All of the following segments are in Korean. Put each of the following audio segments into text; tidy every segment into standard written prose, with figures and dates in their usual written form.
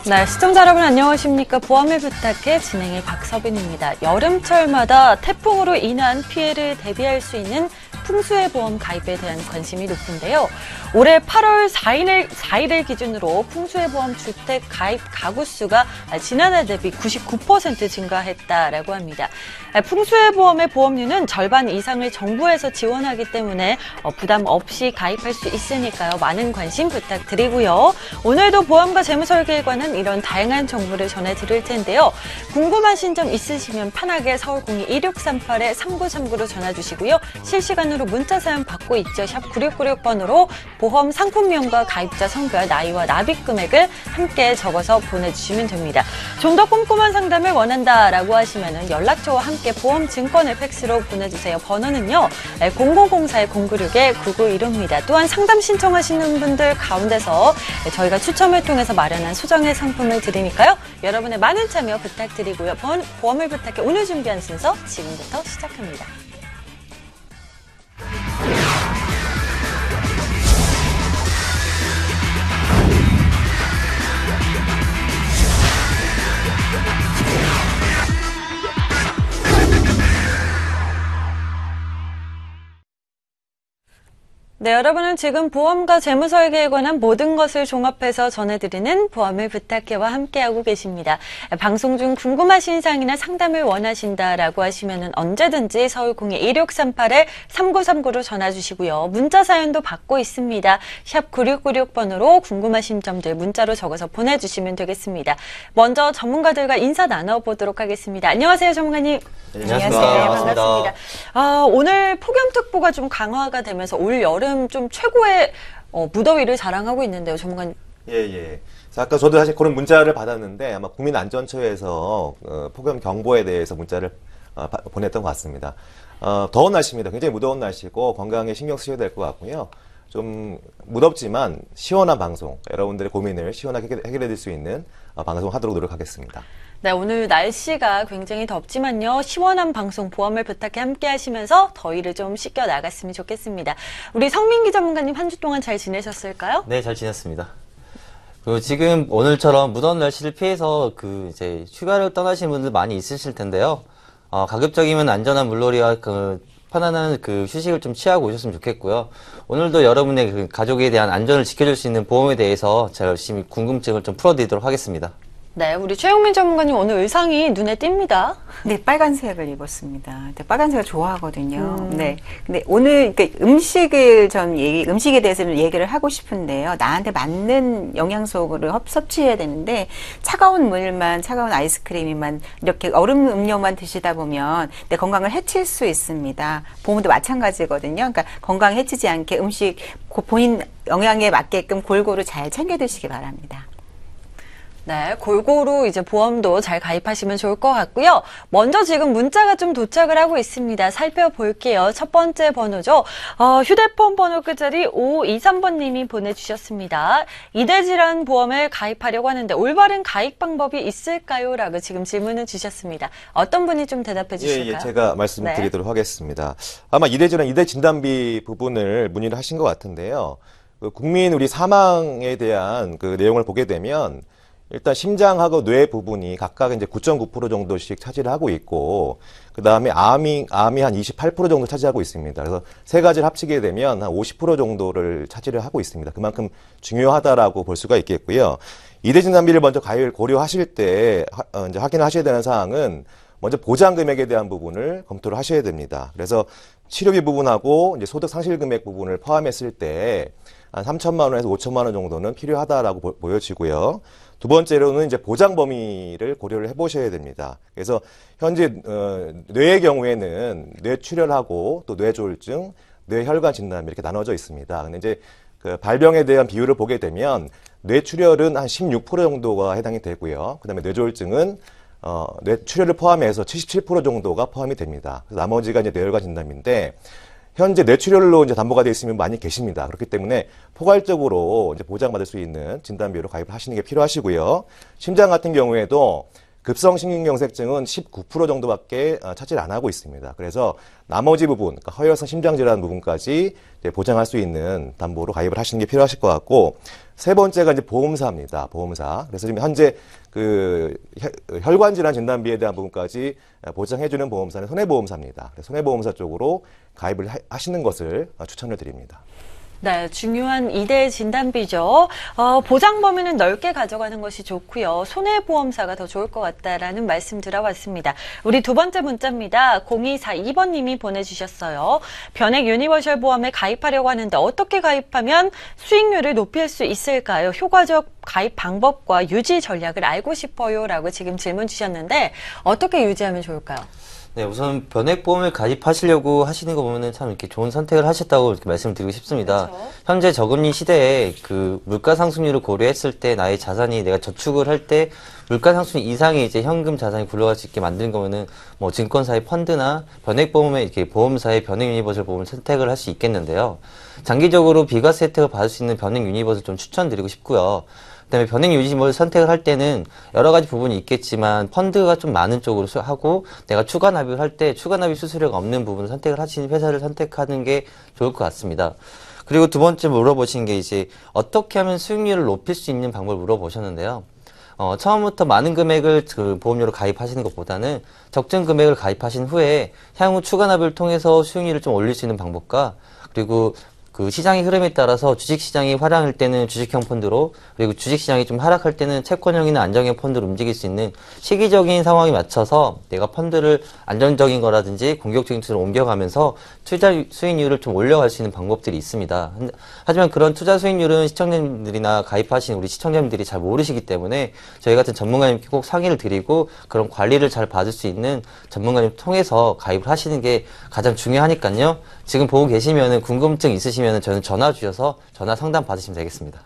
네, 시청자 여러분 안녕하십니까. 보험을 부탁해 진행의 박서빈입니다. 여름철마다 태풍으로 인한 피해를 대비할 수 있는 풍수해 보험 가입에 대한 관심이 높은데요. 올해 8월 4일을 기준으로 풍수해 보험 주택 가입 가구 수가 지난해 대비 99% 증가했다라고 합니다. 풍수해 보험의 보험료는 절반 이상을 정부에서 지원하기 때문에 부담 없이 가입할 수 있으니까요. 많은 관심 부탁드리고요. 오늘도 보험과 재무설계에 관한 이런 다양한 정보를 전해드릴 텐데요. 궁금하신 점 있으시면 편하게 서울 02-1638-3939로 전화주시고요. 실시간으로 문자 사연 받고 있죠. 샵 9696번으로 보험 상품명과 가입자 성별, 나이와 납입 금액을 함께 적어서 보내주시면 됩니다. 좀 더 꼼꼼한 상담을 원한다라고 하시면 연락처와 함께 보험 증권을 팩스로 보내주세요. 번호는요. 0004-096-9915입니다. 또한 상담 신청하시는 분들 가운데서 저희가 추첨을 통해서 마련한 소정의 상품을 드리니까요. 여러분의 많은 참여 부탁드리고요. 보험을 부탁해 오늘 준비한 순서 지금부터 시작합니다. 네, 여러분은 지금 보험과 재무설계에 관한 모든 것을 종합해서 전해드리는 보험을 부탁해와 함께하고 계십니다. 방송 중 궁금하신 사항이나 상담을 원하신다라고 하시면 언제든지 서울 02-1638-3939로 전화주시고요. 문자 사연도 받고 있습니다. 샵 9696번으로 궁금하신 점들 문자로 적어서 보내주시면 되겠습니다. 먼저 전문가들과 인사 나눠보도록 하겠습니다. 안녕하세요, 전문가님. 네, 안녕하세요. 반갑습니다. 오늘 폭염특보가 좀 강화가 되면서 올 여름 좀 최고의 무더위를 자랑하고 있는데요, 전문가님. 예. 아까 저도 사실 그런 문자를 받았는데 아마 국민안전처에서 폭염 경보에 대해서 문자를 보냈던 것 같습니다. 더운 날씨입니다. 굉장히 무더운 날씨고 건강에 신경 쓰셔야 될 것 같고요. 좀 무덥지만 시원한 방송, 여러분들의 고민을 시원하게 해결해 드릴 수 있는 방송하도록 노력하겠습니다. 네, 오늘 날씨가 굉장히 덥지만요. 시원한 방송 보험을 부탁해 함께 하시면서 더위를 좀 씻겨 나갔으면 좋겠습니다. 우리 성민기 전문가님 한 주 동안 잘 지내셨을까요? 네, 잘 지냈습니다. 지금 오늘처럼 무더운 날씨를 피해서 이제 휴가를 떠나시는 분들 많이 있으실 텐데요. 가급적이면 안전한 물놀이와 편안한 휴식을 좀 취하고 오셨으면 좋겠고요. 오늘도 여러분의 가족에 대한 안전을 지켜줄 수 있는 보험에 대해서 제가 열심히 궁금증을 좀 풀어드리도록 하겠습니다. 네, 우리 최용민 전문가님 오늘 의상이 눈에 띕니다. 네, 빨간색을 입었습니다. 빨간색을 좋아하거든요. 네. 근데 오늘 음식에 대해서 좀 얘기를 하고 싶은데요. 나한테 맞는 영양소를 섭취해야 되는데 차가운 아이스크림만 이렇게 얼음 음료만 드시다 보면 내 건강을 해칠 수 있습니다. 보험도 마찬가지거든요. 그러니까 건강 해치지 않게 음식 본인 영양에 맞게끔 골고루 잘 챙겨 드시기 바랍니다. 네, 골고루 이제 보험도 잘 가입하시면 좋을 것 같고요. 먼저 지금 문자가 좀 도착을 하고 있습니다. 살펴볼게요. 첫 번째 번호죠. 휴대폰 번호 끝자리 5523번님이 보내주셨습니다. 이대질환 보험을 가입하려고 하는데 올바른 가입 방법이 있을까요? 라고 지금 질문을 주셨습니다. 어떤 분이 좀 대답해 주실까요? 예, 제가 말씀드리도록 하겠습니다. 아마 이대질환, 이대진단비 부분을 문의를 하신 것 같은데요. 국민 우리 사망에 대한 내용을 보게 되면 일단 심장하고 뇌 부분이 각각 이제 9.9% 정도씩 차지를 하고 있고, 그 다음에 암이 한 28% 정도 차지하고 있습니다. 그래서 세 가지를 합치게 되면 한 50% 정도를 차지를 하고 있습니다. 그만큼 중요하다라고 볼 수가 있겠고요. 이대진단비를 먼저 가입을 고려하실 때 이제 확인하셔야 되는 사항은 먼저 보장 금액에 대한 부분을 검토를 하셔야 됩니다. 그래서 치료비 부분하고 이제 소득 상실 금액 부분을 포함했을 때 한 3천만 원에서 5천만 원 정도는 필요하다라고 보여지고요. 두 번째로는 이제 보장 범위를 고려를 해보셔야 됩니다. 그래서 현재 뇌의 경우에는 뇌출혈하고 또 뇌조울증, 뇌혈관 진단비 이렇게 나눠져 있습니다. 근데 이제 발병에 대한 비율을 보게 되면 뇌출혈은 한 16% 정도가 해당이 되고요. 그다음에 뇌조울증은 뇌출혈을 포함해서 77% 정도가 포함이 됩니다. 그래서 나머지가 이제 뇌혈관 진단비인데. 현재 뇌출혈로 이제 담보가 되어 있으면 많이 계십니다. 그렇기 때문에 포괄적으로 이제 보장받을 수 있는 진단비로 가입을 하시는 게 필요하시고요. 심장 같은 경우에도 급성심근경색증은 19% 정도밖에 차지를 안 하고 있습니다. 그래서 나머지 부분, 그러니까 허혈성 심장질환 부분까지 이제 보장할 수 있는 담보로 가입을 하시는 게 필요하실 것 같고, 세 번째가 이제 보험사입니다. 보험사. 그래서 지금 현재 그 혈관 질환 진단비에 대한 부분까지 보장해주는 보험사는 손해보험사입니다. 손해보험사 쪽으로 가입을 하시는 것을 추천을 드립니다. 네, 중요한 2대 진단비죠. 보장 범위는 넓게 가져가는 것이 좋고요. 손해보험사가 더 좋을 것 같다라는 말씀 들어왔습니다. 우리 두 번째 문자입니다. 0242번님이 보내주셨어요. 변액 유니버셜 보험에 가입하려고 하는데 어떻게 가입하면 수익률을 높일 수 있을까요? 효과적 가입 방법과 유지 전략을 알고 싶어요. 라고 지금 질문 주셨는데 어떻게 유지하면 좋을까요? 네, 우선 변액보험을 가입하시려고 하시는 거 보면은 참 이렇게 좋은 선택을 하셨다고 이렇게 말씀드리고 싶습니다. 그렇죠. 현재 저금리 시대에 그 물가 상승률을 고려했을 때 나의 자산이 내가 저축을 할 때 물가 상승 이상의 이제 현금 자산이 굴러갈 수 있게 만드는 거면은 뭐 증권사의 펀드나 변액보험의 이렇게 보험사의 변액 유니버설 보험을 선택을 할 수 있겠는데요. 장기적으로 비과세 혜택을 받을 수 있는 변액 유니버설 좀 추천드리고 싶고요. 그다음에 변액 유니버설 선택을 할 때는 여러 가지 부분이 있겠지만 펀드가 좀 많은 쪽으로 하고 내가 추가 납입을 할 때 추가 납입 수수료가 없는 부분을 선택을 하시는 회사를 선택하는 게 좋을 것 같습니다. 그리고 두 번째 물어보신 게 이제 어떻게 하면 수익률을 높일 수 있는 방법을 물어보셨는데요. 처음부터 많은 금액을 그 보험료로 가입하시는 것보다는 적정 금액을 가입하신 후에 향후 추가 납입을 통해서 수익률을 좀 올릴 수 있는 방법과 그리고 그 시장의 흐름에 따라서 주식시장이 화랑할 때는 주식형 펀드로 그리고 주식시장이 좀 하락할 때는 채권형이나 안정형 펀드로 움직일 수 있는 시기적인 상황에 맞춰서 내가 펀드를 안정적인 거라든지 공격적인 투자로 옮겨가면서 투자 수익률을 좀 올려갈 수 있는 방법들이 있습니다. 하지만 그런 투자 수익률은 시청자님들이나 가입하신 우리 시청자님들이 잘 모르시기 때문에 저희 같은 전문가님께 꼭 상의를 드리고 그런 관리를 잘 받을 수 있는 전문가님 통해서 가입을 하시는 게 가장 중요하니까요. 지금 보고 계시면은 궁금증 있으시면은 저는 전화 주셔서 전화 상담 받으시면 되겠습니다.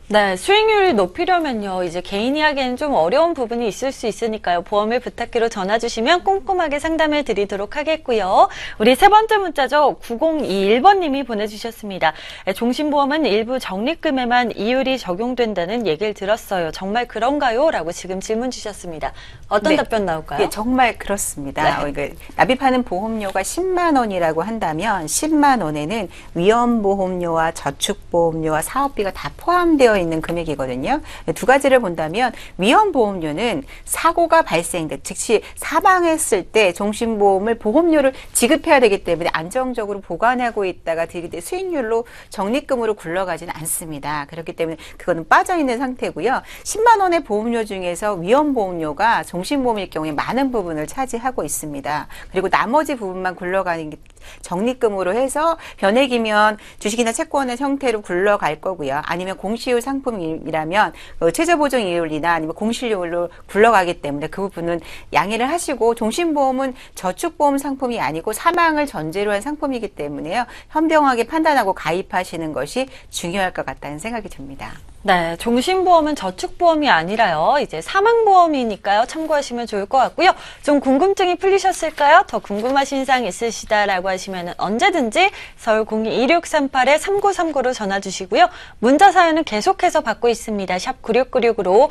네, 수익률을 높이려면요, 이제 개인이 하기에는 좀 어려운 부분이 있을 수 있으니까요. 보험을 부탁기로 전화 주시면 꼼꼼하게 상담을 드리도록 하겠고요. 우리 세 번째 문자죠. 9021번님이 보내주셨습니다. 종신보험은 일부 적립금에만 이율이 적용된다는 얘기를 들었어요. 정말 그런가요? 라고 지금 질문 주셨습니다. 어떤 네. 답변 나올까요? 예, 정말 그렇습니다. 네. 그러니까 납입하는 보험료가 10만 원이라고 한다면 10만 원에는 위험보험료와 저축보험료와 사업비가 다 포함되어 있는 금액이거든요. 두 가지를 본다면 위험보험료는 사고가 발생돼 즉시 사망했을 때 종신보험을 보험료를 지급해야 되기 때문에 안정적으로 보관하고 있다가 수익률로 적립금으로 굴러가지는 않습니다. 그렇기 때문에 그거는 빠져있는 상태고요. 10만 원의 보험료 중에서 위험보험료가 종신보험일 경우에 많은 부분을 차지하고 있습니다. 그리고 나머지 부분만 굴러가는 게 적립금으로 해서 변액이면 주식이나 채권의 형태로 굴러갈 거고요. 아니면 공시율 상품이라면 최저보정이율이나 아니면 공실률로 굴러가기 때문에 그 부분은 양해를 하시고 종신보험은 저축보험 상품이 아니고 사망을 전제로 한 상품이기 때문에요. 현명하게 판단하고 가입하시는 것이 중요할 것 같다는 생각이 듭니다. 네, 종신보험은 저축보험이 아니라요. 이제 사망보험이니까요. 참고하시면 좋을 것 같고요. 좀 궁금증이 풀리셨을까요? 더 궁금하신 사항 있으시다라고 하시면 언제든지 서울 02-2638-3939로 전화 주시고요. 문자 사연은 계속해서 받고 있습니다. 샵 9696으로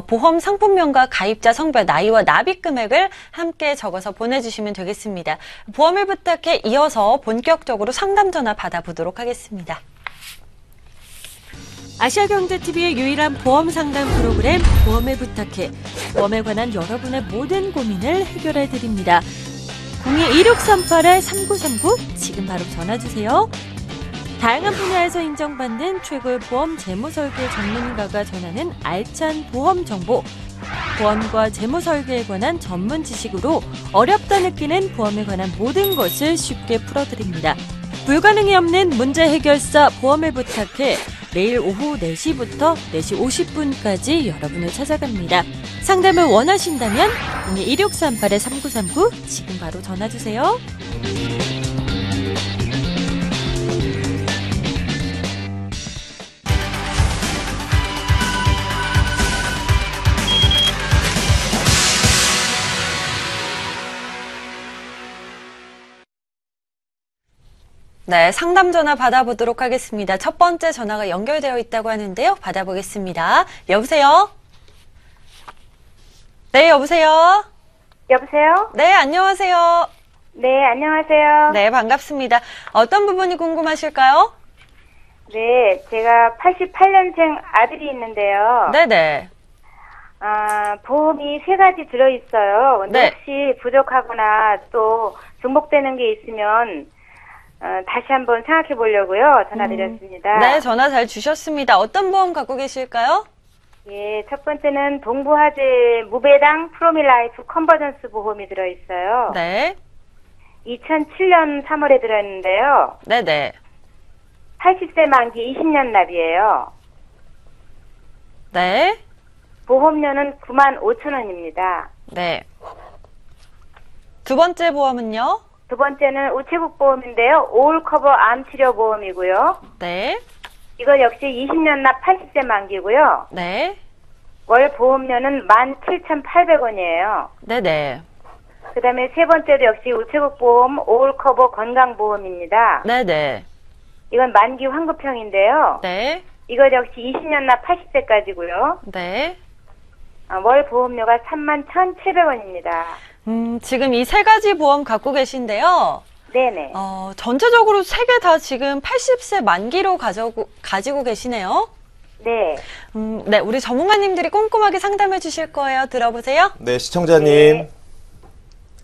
보험 상품명과 가입자 성별, 나이와 납입 금액을 함께 적어서 보내주시면 되겠습니다. 보험을 부탁해 이어서 본격적으로 상담 전화 받아보도록 하겠습니다. 아시아경제TV의 유일한 보험 상담 프로그램 보험을 부탁해 보험에 관한 여러분의 모든 고민을 해결해 드립니다. 02-2638-3939 지금 바로 전화 주세요. 다양한 분야에서 인정받는 최고의 보험 재무설계 전문가가 전하는 알찬 보험 정보, 보험과 재무설계에 관한 전문 지식으로 어렵다 느끼는 보험에 관한 모든 것을 쉽게 풀어드립니다. 불가능이 없는 문제 해결사 보험을 부탁해 매일 오후 4시부터 4시 50분까지 여러분을 찾아갑니다. 상담을 원하신다면 02-2638-3939 지금 바로 전화주세요. 네, 상담 전화 받아보도록 하겠습니다. 첫 번째 전화가 연결되어 있다고 하는데요. 받아보겠습니다. 여보세요? 네, 여보세요? 여보세요? 네, 안녕하세요. 네, 안녕하세요. 네, 반갑습니다. 어떤 부분이 궁금하실까요? 네, 제가 88년생 아들이 있는데요. 네네. 보험이 3가지 들어있어요. 근데 네. 혹시 부족하거나 또 중복되는 게 있으면 다시 한번 생각해 보려고요. 전화드렸습니다. 네, 전화 잘 주셨습니다. 어떤 보험 갖고 계실까요? 예, 첫 번째는 동부화재 무배당 프로밀라이프 컨버전스 보험이 들어있어요. 네. 2007년 3월에 들어있는데요. 네네. 80세 만기 20년 납이에요. 네. 보험료는 95,000원입니다. 네. 두 번째 보험은요? 두 번째는 우체국 보험인데요. 오울커버 암치료 보험이고요. 네. 이거 역시 20년 납 80세 만기고요. 네. 월 보험료는 17,800원이에요. 네네. 그 다음에 세 번째도 역시 우체국 보험 오울커버 건강보험입니다. 네네. 이건 만기 환급형인데요. 네. 이거 역시 20년 납 80세까지고요. 네. 월 보험료가 31,700원입니다. 지금 이 세 가지 보험 갖고 계신데요. 네네. 전체적으로 세 개 다 지금 80세 만기로 가지고 계시네요. 네. 네, 우리 전문가님들이 꼼꼼하게 상담해 주실 거예요. 들어보세요. 네, 시청자님. 네.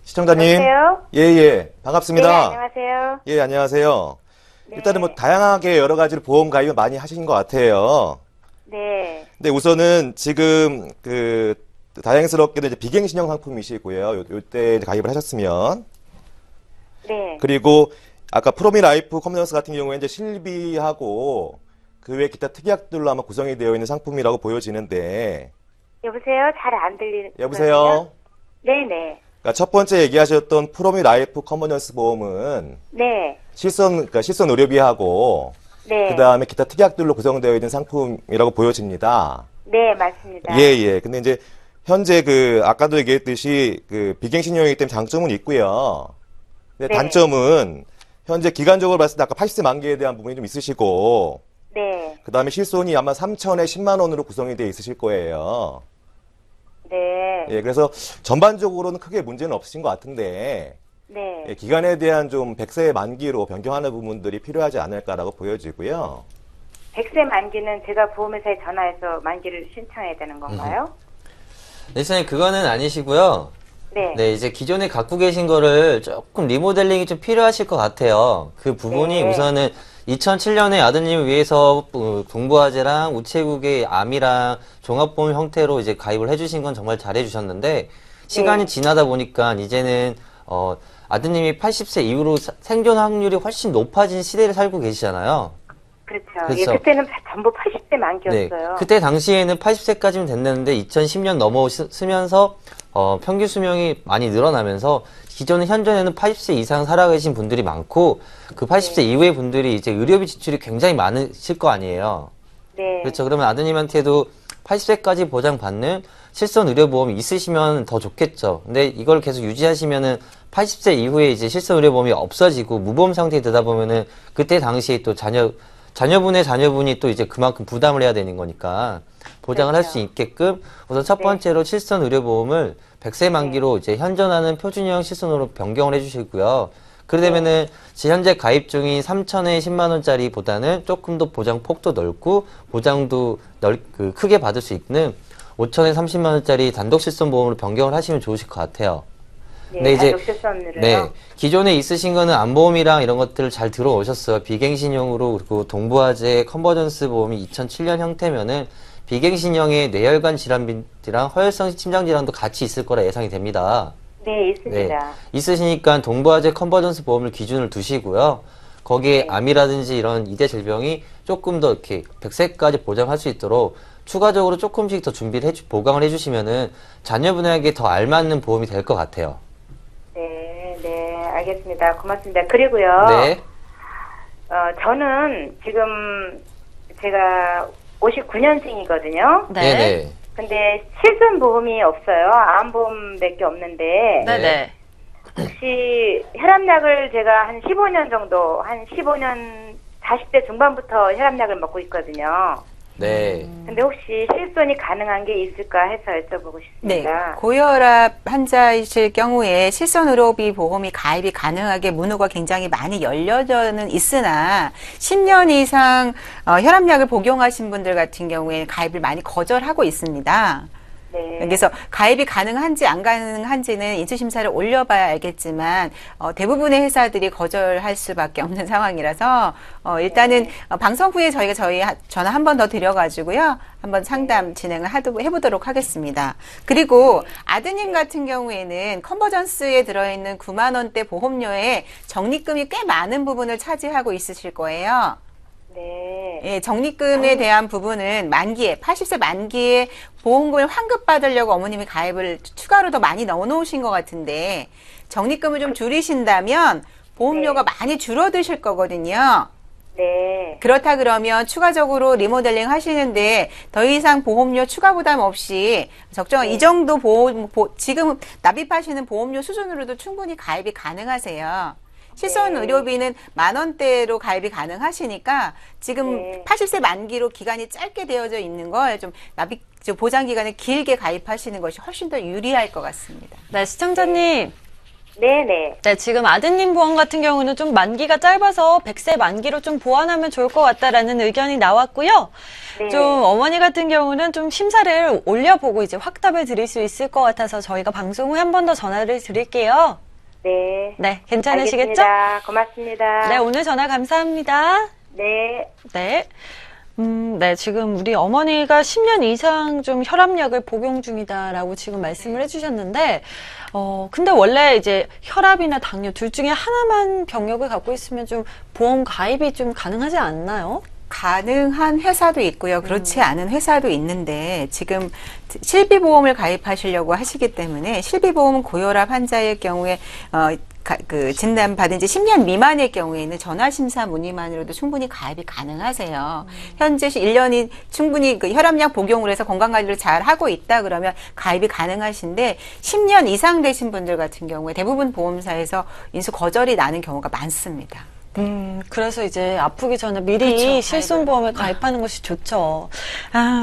시청자님. 여보세요? 예, 예. 반갑습니다. 네, 안녕하세요. 예, 안녕하세요. 네. 일단은 뭐 다양하게 여러 가지로 보험 가입을 많이 하신 것 같아요. 네. 근데 우선은 지금 다행스럽게도 이제 비갱신형 상품이시고요. 요때 가입을 하셨으면. 네. 그리고 아까 프로미라이프 컨버전스 같은 경우에 이제 실비하고 그 외 기타 특약들로 아마 구성이 되어 있는 상품이라고 보여지는데. 여보세요? 잘 안 들리는. 여보세요? 네네. 그러니까 첫 번째 얘기하셨던 프로미라이프 컨버전스 보험은 네. 실손 의료비하고 네. 그 다음에 기타 특약들로 구성되어 있는 상품이라고 보여집니다. 네, 맞습니다. 예, 예. 근데 이제 현재 아까도 얘기했듯이 비갱신형이기 때문에 장점은 있고요. 근데 네. 단점은 현재 기간적으로 봤을 때 아까 80세 만기에 대한 부분이 좀 있으시고, 네. 그 다음에 실손이 아마 3천에 10만 원으로 구성이 되어 있으실 거예요. 네. 예, 그래서 전반적으로는 크게 문제는 없으신 것 같은데, 네. 예, 기간에 대한 좀 100세 만기로 변경하는 부분들이 필요하지 않을까라고 보여지고요. 100세 만기는 제가 보험회사에 전화해서 만기를 신청해야 되는 건가요? 네, 선생님, 그거는 아니시고요. 네. 네, 이제 기존에 갖고 계신 거를 조금 리모델링이 좀 필요하실 것 같아요. 그 부분이 네. 우선은 2007년에 아드님을 위해서 동부화재랑 우체국의 암이랑 종합보험 형태로 이제 가입을 해주신 건 정말 잘해주셨는데, 시간이 네. 지나다 보니까 이제는 아드님이 80세 이후로 생존 확률이 훨씬 높아진 시대를 살고 계시잖아요. 그렇죠. 그렇죠. 예, 그때는 전부 80세 네, 만기였어요. 그때 당시에는 80세까지는 됐는데 2010년 넘어서면서 평균 수명이 많이 늘어나면서 기존은 현존에는 80세 이상 살아계신 분들이 많고 그 80세 이후의 분들이 이제 의료비 지출이 굉장히 많으실 거 아니에요. 네. 그렇죠. 그러면 아드님한테도 80세까지 보장받는 실손 의료보험이 있으시면 더 좋겠죠. 근데 이걸 계속 유지하시면은 80세 이후에 이제 실손 의료보험이 없어지고 무보험 상태에 되다 보면은 그때 당시에 또 자녀분의 자녀분이 또 이제 그만큼 부담을 해야 되는 거니까 보장을 할 수 그렇죠. 있게끔 우선 첫 네. 번째로 실손 의료보험을 100세 만기로 이제 현존하는 표준형 실손으로 변경을 해주시고요. 그러려면은 현재 가입 중인 3천에 10만 원짜리보다는 조금 더 보장 폭도 넓고 보장도 크게 받을 수 있는 5천에 30만 원짜리 단독 실손 보험으로 변경을 하시면 좋으실 것 같아요. 네, 근데 이제 독실선으로요. 네, 기존에 있으신 거는 암보험이랑 이런 것들을 잘 들어오셨어요. 비갱신형으로. 그리고 동부화재 컨버전스 보험이 2007년 형태면은 비갱신형의 뇌혈관 질환이랑 허혈성 심장 질환도 같이 있을 거라 예상이 됩니다. 네, 있습니다. 있으시니까 동부화재 컨버전스 보험을 기준을 두시고요. 거기에 네. 암이라든지 이런 이대 질병이 조금 더 이렇게 100세까지 보장할 수 있도록 추가적으로 조금씩 더 준비를 보강을 해주시면은 자녀분에게 더 알맞는 보험이 될 것 같아요. 네, 네, 알겠습니다. 고맙습니다. 그리고요. 네. 저는 지금 제가 59년생이거든요. 네. 네네. 근데 실손 보험이 없어요. 암보험밖에 없는데 네네. 혹시 혈압약을 제가 한 15년 정도, 한 15년 40대 중반부터 혈압약을 먹고 있거든요. 네. 근데 혹시 실손이 가능한 게 있을까 해서 여쭤보고 네, 싶습니다. 고혈압 환자이실 경우에 실손의료비 보험이 가입이 가능하게 문호가 굉장히 많이 열려져는 있으나 10년 이상 혈압약을 복용하신 분들 같은 경우에는 가입을 많이 거절하고 있습니다. 네. 그래서 가입이 가능한지 안 가능한지는 인수심사를 올려봐야 알겠지만 대부분의 회사들이 거절할 수밖에 없는 상황이라서 일단은 방송 후에 저희가 전화 한 번 더 드려가지고요. 한번 상담 진행을 해보도록 하겠습니다. 그리고 아드님 같은 경우에는 컨버전스에 들어있는 9만 원대 보험료에 적립금이 꽤 많은 부분을 차지하고 있으실 거예요. 네. 예, 적립금에 대한 부분은 만기에 80세 만기에 보험금을 환급받으려고 어머님이 가입을 추가로 더 많이 넣어놓으신 것 같은데 적립금을 좀 줄이신다면 보험료가 많이 줄어드실 거거든요. 네. 그렇다 그러면 추가적으로 리모델링 하시는데 더 이상 보험료 추가 부담 없이 적정한 이 정도 지금 납입하시는 보험료 수준으로도 충분히 가입이 가능하세요. 실손 의료비는 10,000원대로 가입이 가능하시니까 지금 80세 만기로 기간이 짧게 되어져 있는 걸 좀 보장 기간을 길게 가입하시는 것이 훨씬 더 유리할 것 같습니다. 네, 시청자님. 네네. 네, 지금 아드님 보험 같은 경우는 좀 만기가 짧아서 100세 만기로 좀 보완하면 좋을 것 같다라는 의견이 나왔고요. 네. 좀 어머니 같은 경우는 좀 심사를 올려보고 이제 확답을 드릴 수 있을 것 같아서 저희가 방송 후에 한 번 더 전화를 드릴게요. 네. 네, 괜찮으시겠죠? 알겠습니다. 고맙습니다. 네, 오늘 전화 감사합니다. 네. 네. 네, 지금 우리 어머니가 10년 이상 좀 혈압약을 복용 중이다라고 지금 말씀을 해주셨는데, 근데 원래 이제 혈압이나 당뇨 둘 중에 하나만 병력을 갖고 있으면 좀 보험 가입이 좀 가능하지 않나요? 가능한 회사도 있고요. 그렇지 않은 회사도 있는데 지금 실비보험을 가입하시려고 하시기 때문에 실비보험은 고혈압 환자의 경우에 진단받은 지 10년 미만의 경우에는 전화심사 문의만으로도 충분히 가입이 가능하세요. 현재 1년이 충분히 그 혈압약 복용을 해서 건강관리를 잘 하고 있다 그러면 가입이 가능하신데 10년 이상 되신 분들 같은 경우에 대부분 보험사에서 인수 거절이 나는 경우가 많습니다. 그래서 이제 아프기 전에 미리 그렇죠. 실손보험을 가입하는 것이 좋죠.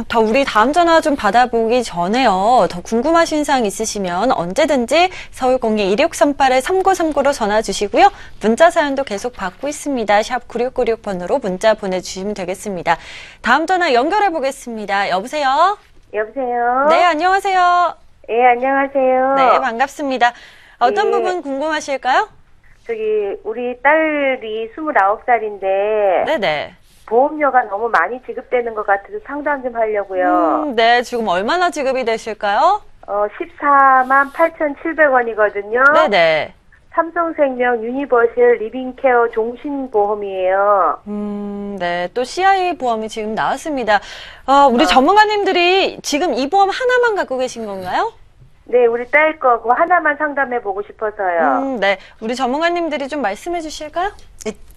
더 우리 다음 전화 좀 받아보기 전에요. 더 궁금하신 사항 있으시면 언제든지 서울 02-2638-3939로 전화 주시고요. 문자 사연도 계속 받고 있습니다. 샵 9696번으로 문자 보내주시면 되겠습니다. 다음 전화 연결해 보겠습니다. 여보세요? 여보세요? 네, 안녕하세요. 예, 안녕하세요. 네, 반갑습니다. 어떤 예. 부분 궁금하실까요? 우리 딸이 29살인데, 네네. 보험료가 너무 많이 지급되는 것 같아서 상담 좀 하려고요. 네, 지금 얼마나 지급이 되실까요? 14만 8,700원이거든요. 네네. 삼성생명 유니버셜 리빙케어 종신보험이에요. 네, 또 CI 보험이 지금 나왔습니다. 우리 전문가님들이 지금 이 보험 하나만 갖고 계신 건가요? 네, 우리 딸 거 그거 하나만 상담해보고 싶어서요. 네, 우리 전문가님들이 좀 말씀해 주실까요?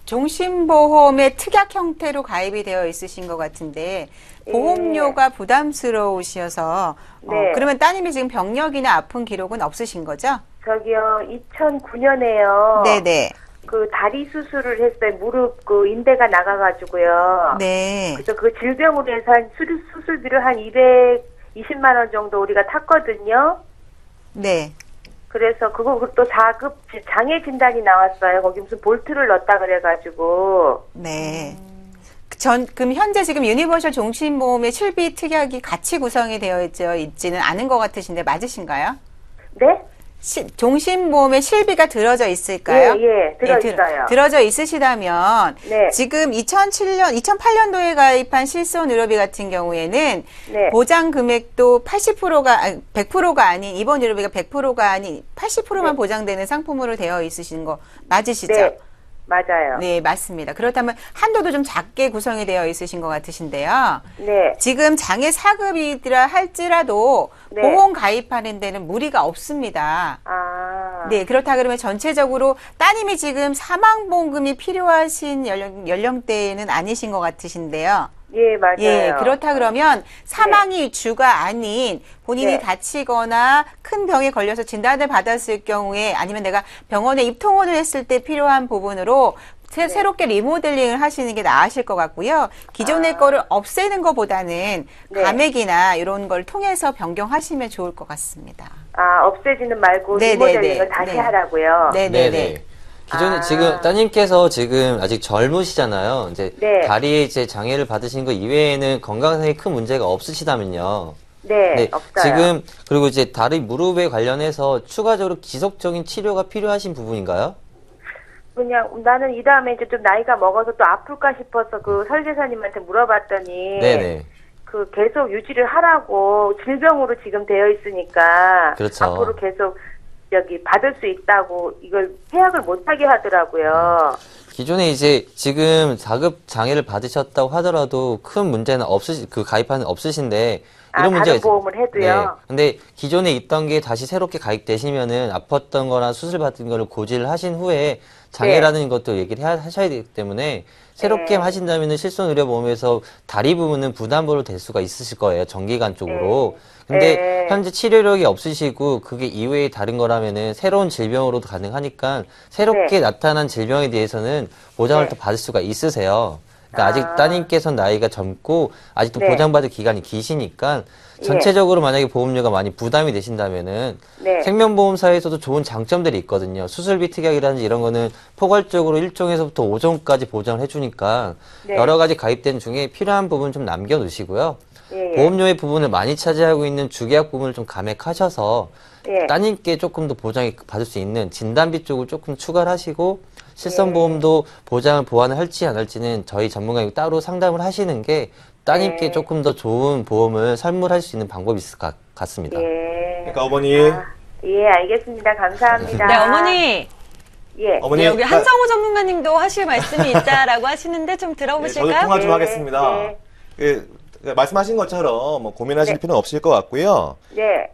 종신보험의 특약 형태로 가입이 되어 있으신 것 같은데 보험료가 부담스러우셔서 네. 그러면 따님이 지금 병력이나 아픈 기록은 없으신 거죠? 저기요, 2009년에요. 네네. 그 다리 수술을 했어요. 무릎 그 인대가 나가가지고요. 네. 그래서 그 질병으로 해서 한 수술비를 한 220만 원 정도 우리가 탔거든요. 네. 그래서 그거 또 4급 장애 진단이 나왔어요. 거기 무슨 볼트를 넣었다 그래가지고. 네. 그럼 현재 지금 유니버셜 종신보험의 실비 특약이 같이 구성이 되어 있지는 않은 것 같으신데 맞으신가요? 네? 종신보험에 실비가 들어져 있을까요? 예, 들어있어요. 들어져 있으시다면 네. 지금 2008년도에 가입한 실손 의료비 같은 경우에는 네. 보장 금액도 100%가 아닌 입원 의료비가 100%가 아닌 80%만 네. 보장되는 상품으로 되어 있으신 거 맞으시죠? 네, 맞아요. 네, 맞습니다. 그렇다면 한도도 좀 작게 구성이 되어 있으신 것 같으신데요. 네. 지금 장애 4급이라 할지라도 네. 보험 가입하는 데는 무리가 없습니다. 아. 네, 그렇다 그러면 전체적으로 따님이 지금 사망보험금이 필요하신 연령대는 아니신 것 같으신데요. 예, 맞아요. 예, 그렇다 그러면 사망이 주가 아닌 본인이 네. 다치거나 큰 병에 걸려서 진단을 받았을 경우에 아니면 내가 병원에 입통원을 했을 때 필요한 부분으로 새롭게 리모델링을 하시는 게 나으실 것 같고요. 기존의 거를 없애는 것보다는 네. 감액이나 이런 걸 통해서 변경하시면 좋을 것 같습니다. 없애지는 말고 네, 리모델링을 네, 네. 다시 네. 하라고요. 네네네. 기존에 지금 따님께서 지금 아직 젊으시잖아요. 이제 네. 다리에 이제 장애를 받으신 거 이외에는 건강상에 큰 문제가 없으시다면요. 네, 없어요. 지금 그리고 이제 다리 무릎에 관련해서 추가적으로 지속적인 치료가 필요하신 부분인가요? 그냥 나는 이 다음에 이제 좀 나이가 먹어서 또 아플까 싶어서 그 설계사님한테 물어봤더니 네네. 그 계속 유지를 하라고 질병으로 지금 되어 있으니까 그렇죠. 앞으로 계속 여기 받을 수 있다고 이걸 해약을 못하게 하더라고요. 기존에 이제 지금 자급 장애를 받으셨다고 하더라도 큰 문제는 가입하는 없으신데 이런 문제가 다른 보험을 해도요. 네. 근데 기존에 있던 게 다시 새롭게 가입되시면은 아팠던 거나 수술 받은 거를 고지를 하신 후에 장애라는 것도 얘기를 하셔야 되기 때문에 새롭게 네. 하신다면은 실손의료보험에서 다리 부분은 부담으로 될 수가 있으실 거예요. 정기간 쪽으로. 근데 네. 현재 치료력이 없으시고 그게 이외에 다른 거라면은 새로운 질병으로도 가능하니까 새롭게 네. 나타난 질병에 대해서는 보장을 네. 또 받을 수가 있으세요. 그러니까 아직 따님께서는 나이가 젊고 아직도 네. 보장받을 기간이 기시니까 전체적으로 만약에 보험료가 많이 부담이 되신다면은 네. 생명보험사에서도 좋은 장점들이 있거든요. 수술비 특약이라든지 이런 거는 포괄적으로 1종에서부터 5종까지 보장을 해주니까 네. 여러 가지 가입된 중에 필요한 부분 좀 남겨두시고요. 예, 예. 보험료의 부분을 많이 차지하고 있는 주계약 부분을 좀 감액하셔서 예. 따님께 조금 더 보장이 받을 수 있는 진단비 쪽을 조금 추가를 하시고 실손보험도 보장을 보완을 할지 안 할지는 저희 전문가님 따로 상담을 하시는 게 따님께 조금 더 좋은 보험을 선물할 수 있는 방법이 있을 것 같습니다. 예. 그러니까 어머니, 예, 알겠습니다. 감사합니다. 네, 어머니. 예. 어머니, 네, 여기 한성호 전문가님도 하실 말씀이 있다라고 하시는데 좀 네, 들어보실까요? 저도 통화 좀 네, 하겠습니다. 네. 말씀하신 것처럼 뭐 고민하실 네. 필요는 없을 것 같고요. 네.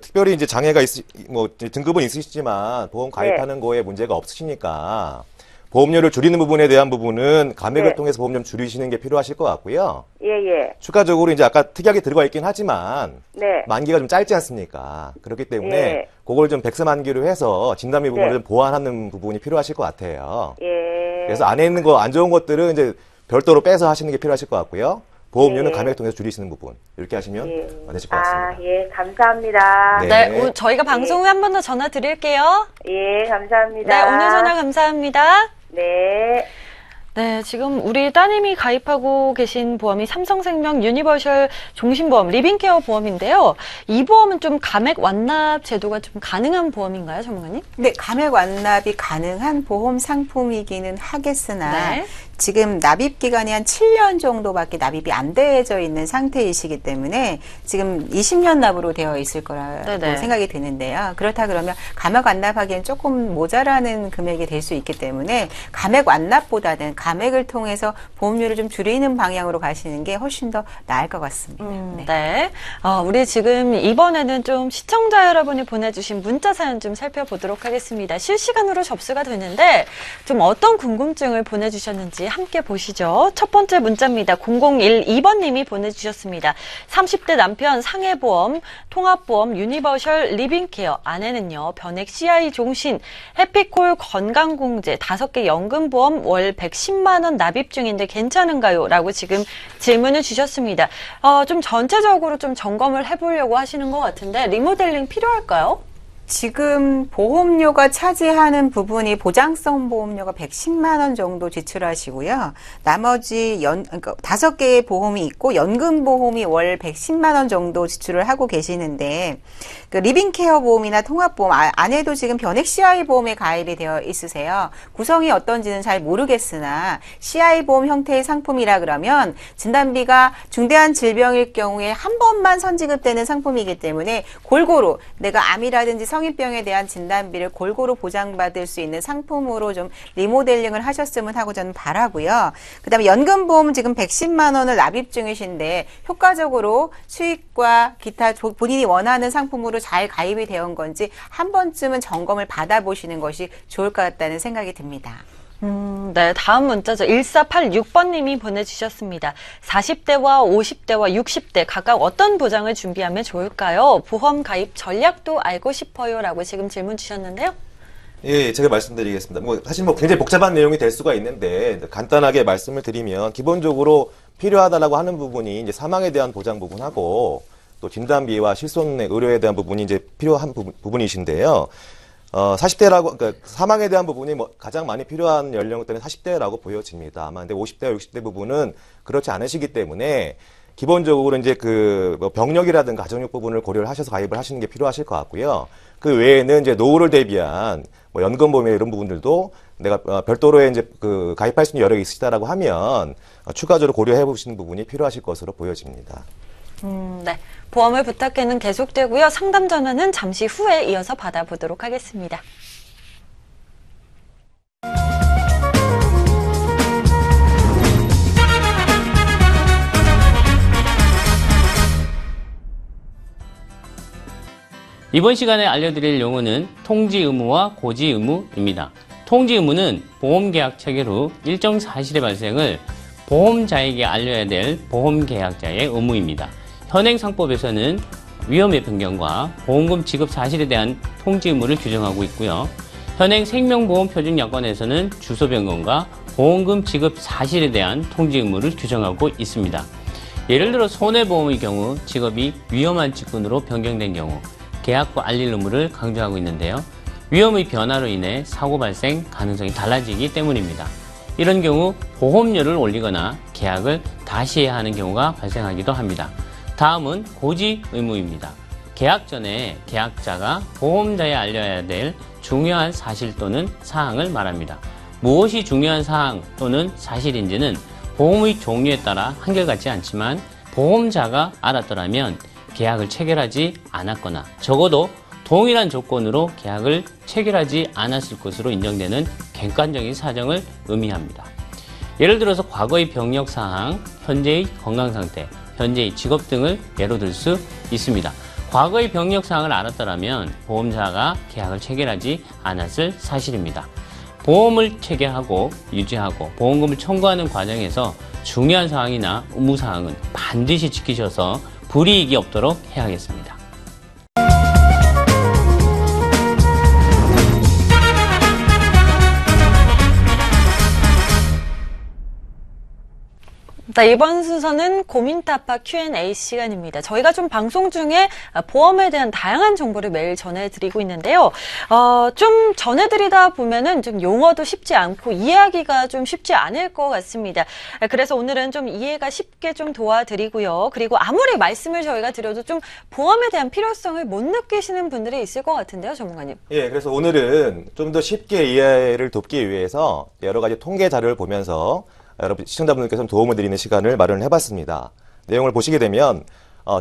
특별히 이제 장애가 등급은 있으시지만 보험 가입하는 거에 문제가 없으시니까 보험료를 줄이는 부분에 대한 부분은 감액을 네. 통해서 보험료 줄이시는 게 필요하실 것 같고요. 예, 예. 추가적으로 이제 아까 특약이 들어가 있긴 하지만 네. 만기가 좀 짧지 않습니까? 그렇기 때문에 예. 그걸 좀 백서만기로 해서 진단비 부분을 네. 좀 보완하는 부분이 필요하실 것 같아요. 예. 그래서 안에 있는 거 안 좋은 것들은 이제 별도로 빼서 하시는 게 필요하실 것 같고요. 보험료는 예. 감액 통해서 줄이시는 부분 이렇게 하시면 예. 되실 것 같습니다. 예, 감사합니다. 네. 네, 오늘 저희가 방송 후에 한 번 더 전화 드릴게요. 예, 감사합니다. 네, 오늘 전화 감사합니다. 네. 네, 지금 우리 따님이 가입하고 계신 보험이 삼성생명 유니버셜 종신보험 리빙케어 보험인데요. 이 보험은 좀 감액 완납 제도가 좀 가능한 보험인가요, 전문가님? 네, 감액 완납이 가능한 보험 상품이기는 하겠으나 네. 지금 납입 기간이 한 7년 정도밖에 납입이 안 되어져 있는 상태이시기 때문에 지금 20년 납으로 되어 있을 거라고 네네. 생각이 드는데요. 그렇다 그러면 감액 완납하기엔 조금 모자라는 금액이 될 수 있기 때문에 감액 완납보다는 감액을 통해서 보험료를 좀 줄이는 방향으로 가시는 게 훨씬 더 나을 것 같습니다. 네. 네. 우리 지금 이번에는 좀 시청자 여러분이 보내주신 문자 사연 좀 살펴보도록 하겠습니다. 실시간으로 접수가 되는데 좀 어떤 궁금증을 보내주셨는지 함께 보시죠. 첫 번째 문자입니다. 0012번님이 보내주셨습니다. 30대 남편 상해보험, 통합보험, 유니버셜 리빙케어, 아내는요 변액 CI 종신, 해피콜 건강공제, 5개 연금보험 월 110만 원 납입 중인데 괜찮은가요? 라고 지금 질문을 주셨습니다. 좀 전체적으로 좀 점검을 해보려고 하시는 것 같은데 리모델링 필요할까요? 지금 보험료가 차지하는 부분이 보장성 보험료가 110만 원 정도 지출하시고요. 나머지 그러니까 5개의 보험이 있고 연금 보험이 월 110만 원 정도 지출을 하고 계시는데 그 리빙케어 보험이나 통합보험 안에도 지금 변액 CI 보험에 가입이 되어 있으세요. 구성이 어떤지는 잘 모르겠으나 CI 보험 형태의 상품이라 그러면 진단비가 중대한 질병일 경우에 한 번만 선지급되는 상품이기 때문에 골고루 내가 암이라든지 성인병에 대한 진단비를 골고루 보장받을 수 있는 상품으로 좀 리모델링을 하셨으면 하고 저는 바라고요. 그다음에 연금보험은 지금 110만 원을 납입 중이신데 효과적으로 수익과 기타 본인이 원하는 상품으로 잘 가입이 되어 건지 한 번쯤은 점검을 받아보시는 것이 좋을 것 같다는 생각이 듭니다. 네, 다음 문자죠. 1486번님이 보내주셨습니다. 40대와 50대와 60대 각각 어떤 보장을 준비하면 좋을까요? 보험 가입 전략도 알고 싶어요. 라고 지금 질문 주셨는데요. 예, 제가 말씀드리겠습니다. 사실 굉장히 복잡한 내용이 될 수가 있는데, 간단하게 말씀을 드리면, 기본적으로 필요하다라고 하는 부분이 이제 사망에 대한 보장 부분하고, 또 진단비와 실손 의료에 대한 부분이 이제 필요한 부분이신데요. 40대라고, 그러니까 사망에 대한 부분이 가장 많이 필요한 연령대는 40대라고 보여집니다. 아마 근데 50대와 60대 부분은 그렇지 않으시기 때문에, 기본적으로 이제 병력이라든가 가정력 부분을 고려를 하셔서 가입을 하시는 게 필요하실 것 같고요. 그 외에는 이제 노후를 대비한 연금보험이나 이런 부분들도 내가 별도로 이제 가입할 수 있는 여력이 있으시다라고 하면 추가적으로 고려해 보시는 부분이 필요하실 것으로 보여집니다. 네. 보험을 부탁해는 계속되고요. 상담 전화는 잠시 후에 이어서 받아보도록 하겠습니다. 이번 시간에 알려드릴 용어는 통지 의무와 고지 의무입니다. 통지 의무는 보험계약 체결 후 일정 사실의 발생을 보험자에게 알려야 될 보험계약자의 의무입니다. 현행 상법에서는 위험의 변경과 보험금 지급 사실에 대한 통지 의무를 규정하고 있고요. 현행 생명보험표준약관에서는 주소 변경과 보험금 지급 사실에 대한 통지 의무를 규정하고 있습니다. 예를 들어 손해보험의 경우 직업이 위험한 직군으로 변경된 경우 계약과 알릴 의무를 강조하고 있는데요. 위험의 변화로 인해 사고 발생 가능성이 달라지기 때문입니다. 이런 경우 보험료를 올리거나 계약을 다시 해야 하는 경우가 발생하기도 합니다. 다음은 고지 의무입니다. 계약 전에 계약자가 보험자에 알려야 될 중요한 사실 또는 사항을 말합니다. 무엇이 중요한 사항 또는 사실인지는 보험의 종류에 따라 한결같지 않지만 보험자가 알았더라면 계약을 체결하지 않았거나 적어도 동일한 조건으로 계약을 체결하지 않았을 것으로 인정되는 객관적인 사정을 의미합니다. 예를 들어서 과거의 병력 사항, 현재의 건강 상태, 현재의 직업 등을 예로 들 수 있습니다. 과거의 병력 사항을 알았더라면 보험자가 계약을 체결하지 않았을 사실입니다. 보험을 체결하고 유지하고 보험금을 청구하는 과정에서 중요한 사항이나 의무 사항은 반드시 지키셔서 불이익이 없도록 해야겠습니다. 이번 순서는 고민타파 Q&A 시간입니다. 저희가 좀 방송 중에 보험에 대한 다양한 정보를 매일 전해드리고 있는데요. 좀 전해드리다 보면은 좀 용어도 쉽지 않고 이해하기가 좀 쉽지 않을 것 같습니다. 그래서 오늘은 좀 이해가 쉽게 좀 도와드리고요. 그리고 아무리 말씀을 저희가 드려도 좀 보험에 대한 필요성을 못 느끼시는 분들이 있을 것 같은데요, 전문가님. 예, 그래서 오늘은 좀 더 쉽게 이해를 돕기 위해서 여러 가지 통계 자료를 보면서 여러분 시청자분들께서 도움을 드리는 시간을 마련을 해봤습니다. 내용을 보시게 되면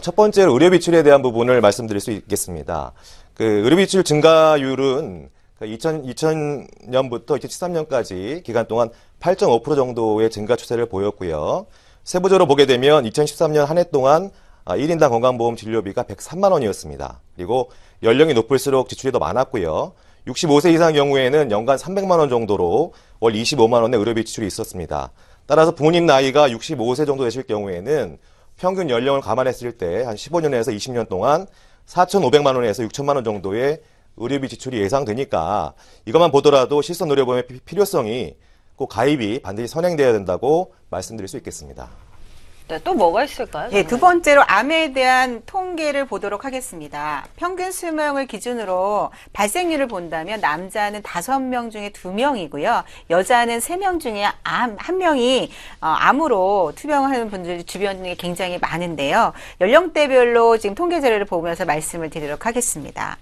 첫 번째로 의료 비출에 대한 부분을 말씀드릴 수 있겠습니다. 의료 비출 증가율은 2000년부터 2013년까지 기간 동안 8.5% 정도의 증가 추세를 보였고요. 세부적으로 보게 되면 2013년 한 해 동안 1인당 건강보험 진료비가 103만 원이었습니다. 그리고 연령이 높을수록 지출이 더 많았고요. 65세 이상 경우에는 연간 300만 원 정도로 월 25만 원의 의료비 지출이 있었습니다. 따라서 부모님 나이가 65세 정도 되실 경우에는 평균 연령을 감안했을 때 한 15년에서 20년 동안 4,500만 원에서 6천만 원 정도의 의료비 지출이 예상되니까 이것만 보더라도 실손 의료보험의 필요성이 꼭 가입이 반드시 선행되어야 된다고 말씀드릴 수 있겠습니다. 네, 또 뭐가 있을까요? 예, 두 번째로 암에 대한 통계를 보도록 하겠습니다. 평균 수명을 기준으로 발생률을 본다면 남자는 5명 중에 2명이고요. 여자는 3명 중에 1명이 암으로 투병하는 분들이 주변에 굉장히 많은데요. 연령대별로 지금 통계 자료를 보면서 말씀을 드리도록 하겠습니다.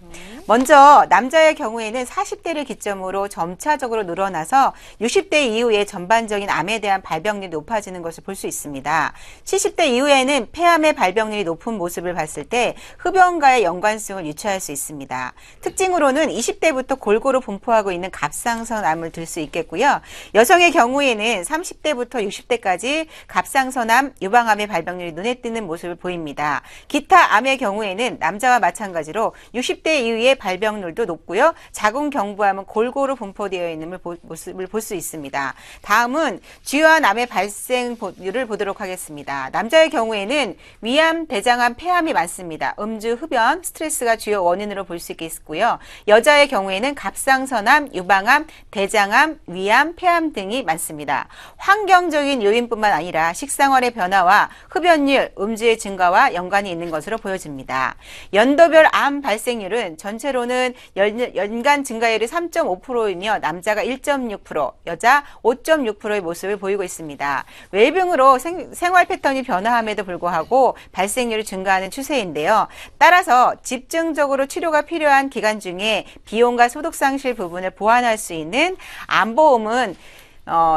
먼저 남자의 경우에는 40대를 기점으로 점차적으로 늘어나서 60대 이후에 전반적인 암에 대한 발병률이 높아지는 것을 볼 수 있습니다. 70대 이후에는 폐암의 발병률이 높은 모습을 봤을 때 흡연과의 연관성을 유추할 수 있습니다. 특징으로는 20대부터 골고루 분포하고 있는 갑상선암을 들 수 있겠고요. 여성의 경우에는 30대부터 60대까지 갑상선암, 유방암의 발병률이 눈에 띄는 모습을 보입니다. 기타 암의 경우에는 남자와 마찬가지로 60대 이후에 발병률도 높고요. 자궁경부암은 골고루 분포되어 있는 모습을 볼 수 있습니다. 다음은 주요한 암의 발생률을 보도록 하겠습니다. 있습니다. 남자의 경우에는 위암, 대장암, 폐암이 많습니다. 음주, 흡연, 스트레스가 주요 원인으로 볼 수 있겠고요. 여자의 경우에는 갑상선암, 유방암, 대장암, 위암, 폐암 등이 많습니다. 환경적인 요인뿐만 아니라 식생활의 변화와 흡연율, 음주의 증가와 연관이 있는 것으로 보여집니다. 연도별 암 발생률은 전체로는 연간 증가율이 3.5%이며 남자가 1.6%, 여자 5.6%의 모습을 보이고 있습니다. 웰빙으로 생활 패턴이 변화함에도 불구하고 발생률이 증가하는 추세인데요. 따라서 집중적으로 치료가 필요한 기간 중에 비용과 소득 상실 부분을 보완할 수 있는 암보험은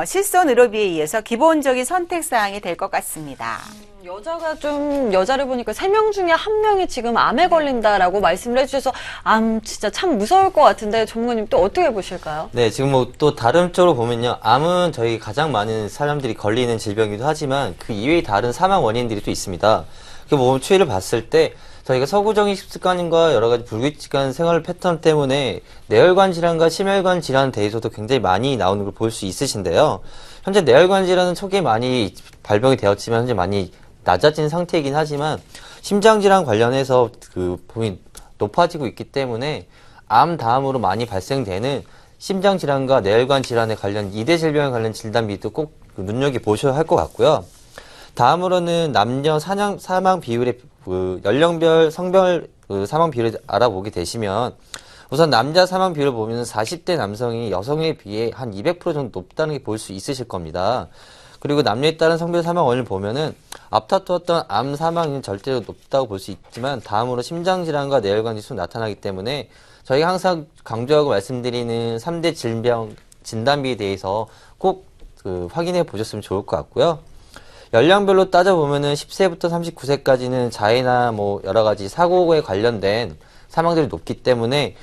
실손 의료비에 의해서 기본적인 선택 사항이 될 것 같습니다. 여자를 보니까 3명 중에 1명이 지금 암에 걸린다라고 말씀을 해주셔서 암 진짜 참 무서울 것 같은데 전문가님 또 어떻게 보실까요? 네, 지금 뭐 또 다른 쪽으로 보면요. 암은 저희 가장 많은 사람들이 걸리는 질병이기도 하지만 그 이외의 다른 사망 원인들이 또 있습니다. 그 몸 추이를 봤을 때 저희가 서구적인 식습관과 여러 가지 불규칙한 생활 패턴 때문에 뇌혈관 질환과 심혈관 질환에 대해서도 굉장히 많이 나오는 걸 볼 수 있으신데요. 현재 뇌혈관 질환은 초기에 많이 발병이 되었지만 현재 많이 낮아진 상태이긴 하지만 심장질환 관련해서 그 부분이 높아지고 있기 때문에 암 다음으로 많이 발생되는 심장질환과 뇌혈관 질환에 관련 2대 질병에 관련 진단비도 꼭 눈여겨보셔야 할 것 같고요. 다음으로는 남녀 사망 비율의 연령별, 성별 사망 비율을 알아보게 되시면 우선 남자 사망 비율을 보면 40대 남성이 여성에 비해 한 200% 정도 높다는 게 볼 수 있으실 겁니다. 그리고 남녀에 따른 성별 사망 원인을 보면은 앞다투었던 암 사망률은 절대로 높다고 볼 수 있지만 다음으로 심장질환과 뇌혈관 질환이 나타나기 때문에 저희가 항상 강조하고 말씀드리는 3대 질병 진단비에 대해서 꼭 확인해 보셨으면 좋을 것 같고요. 연령별로 따져보면은 10세부터 39세까지는 자해나 뭐 여러 가지 사고에 관련된 사망들이 높기 때문에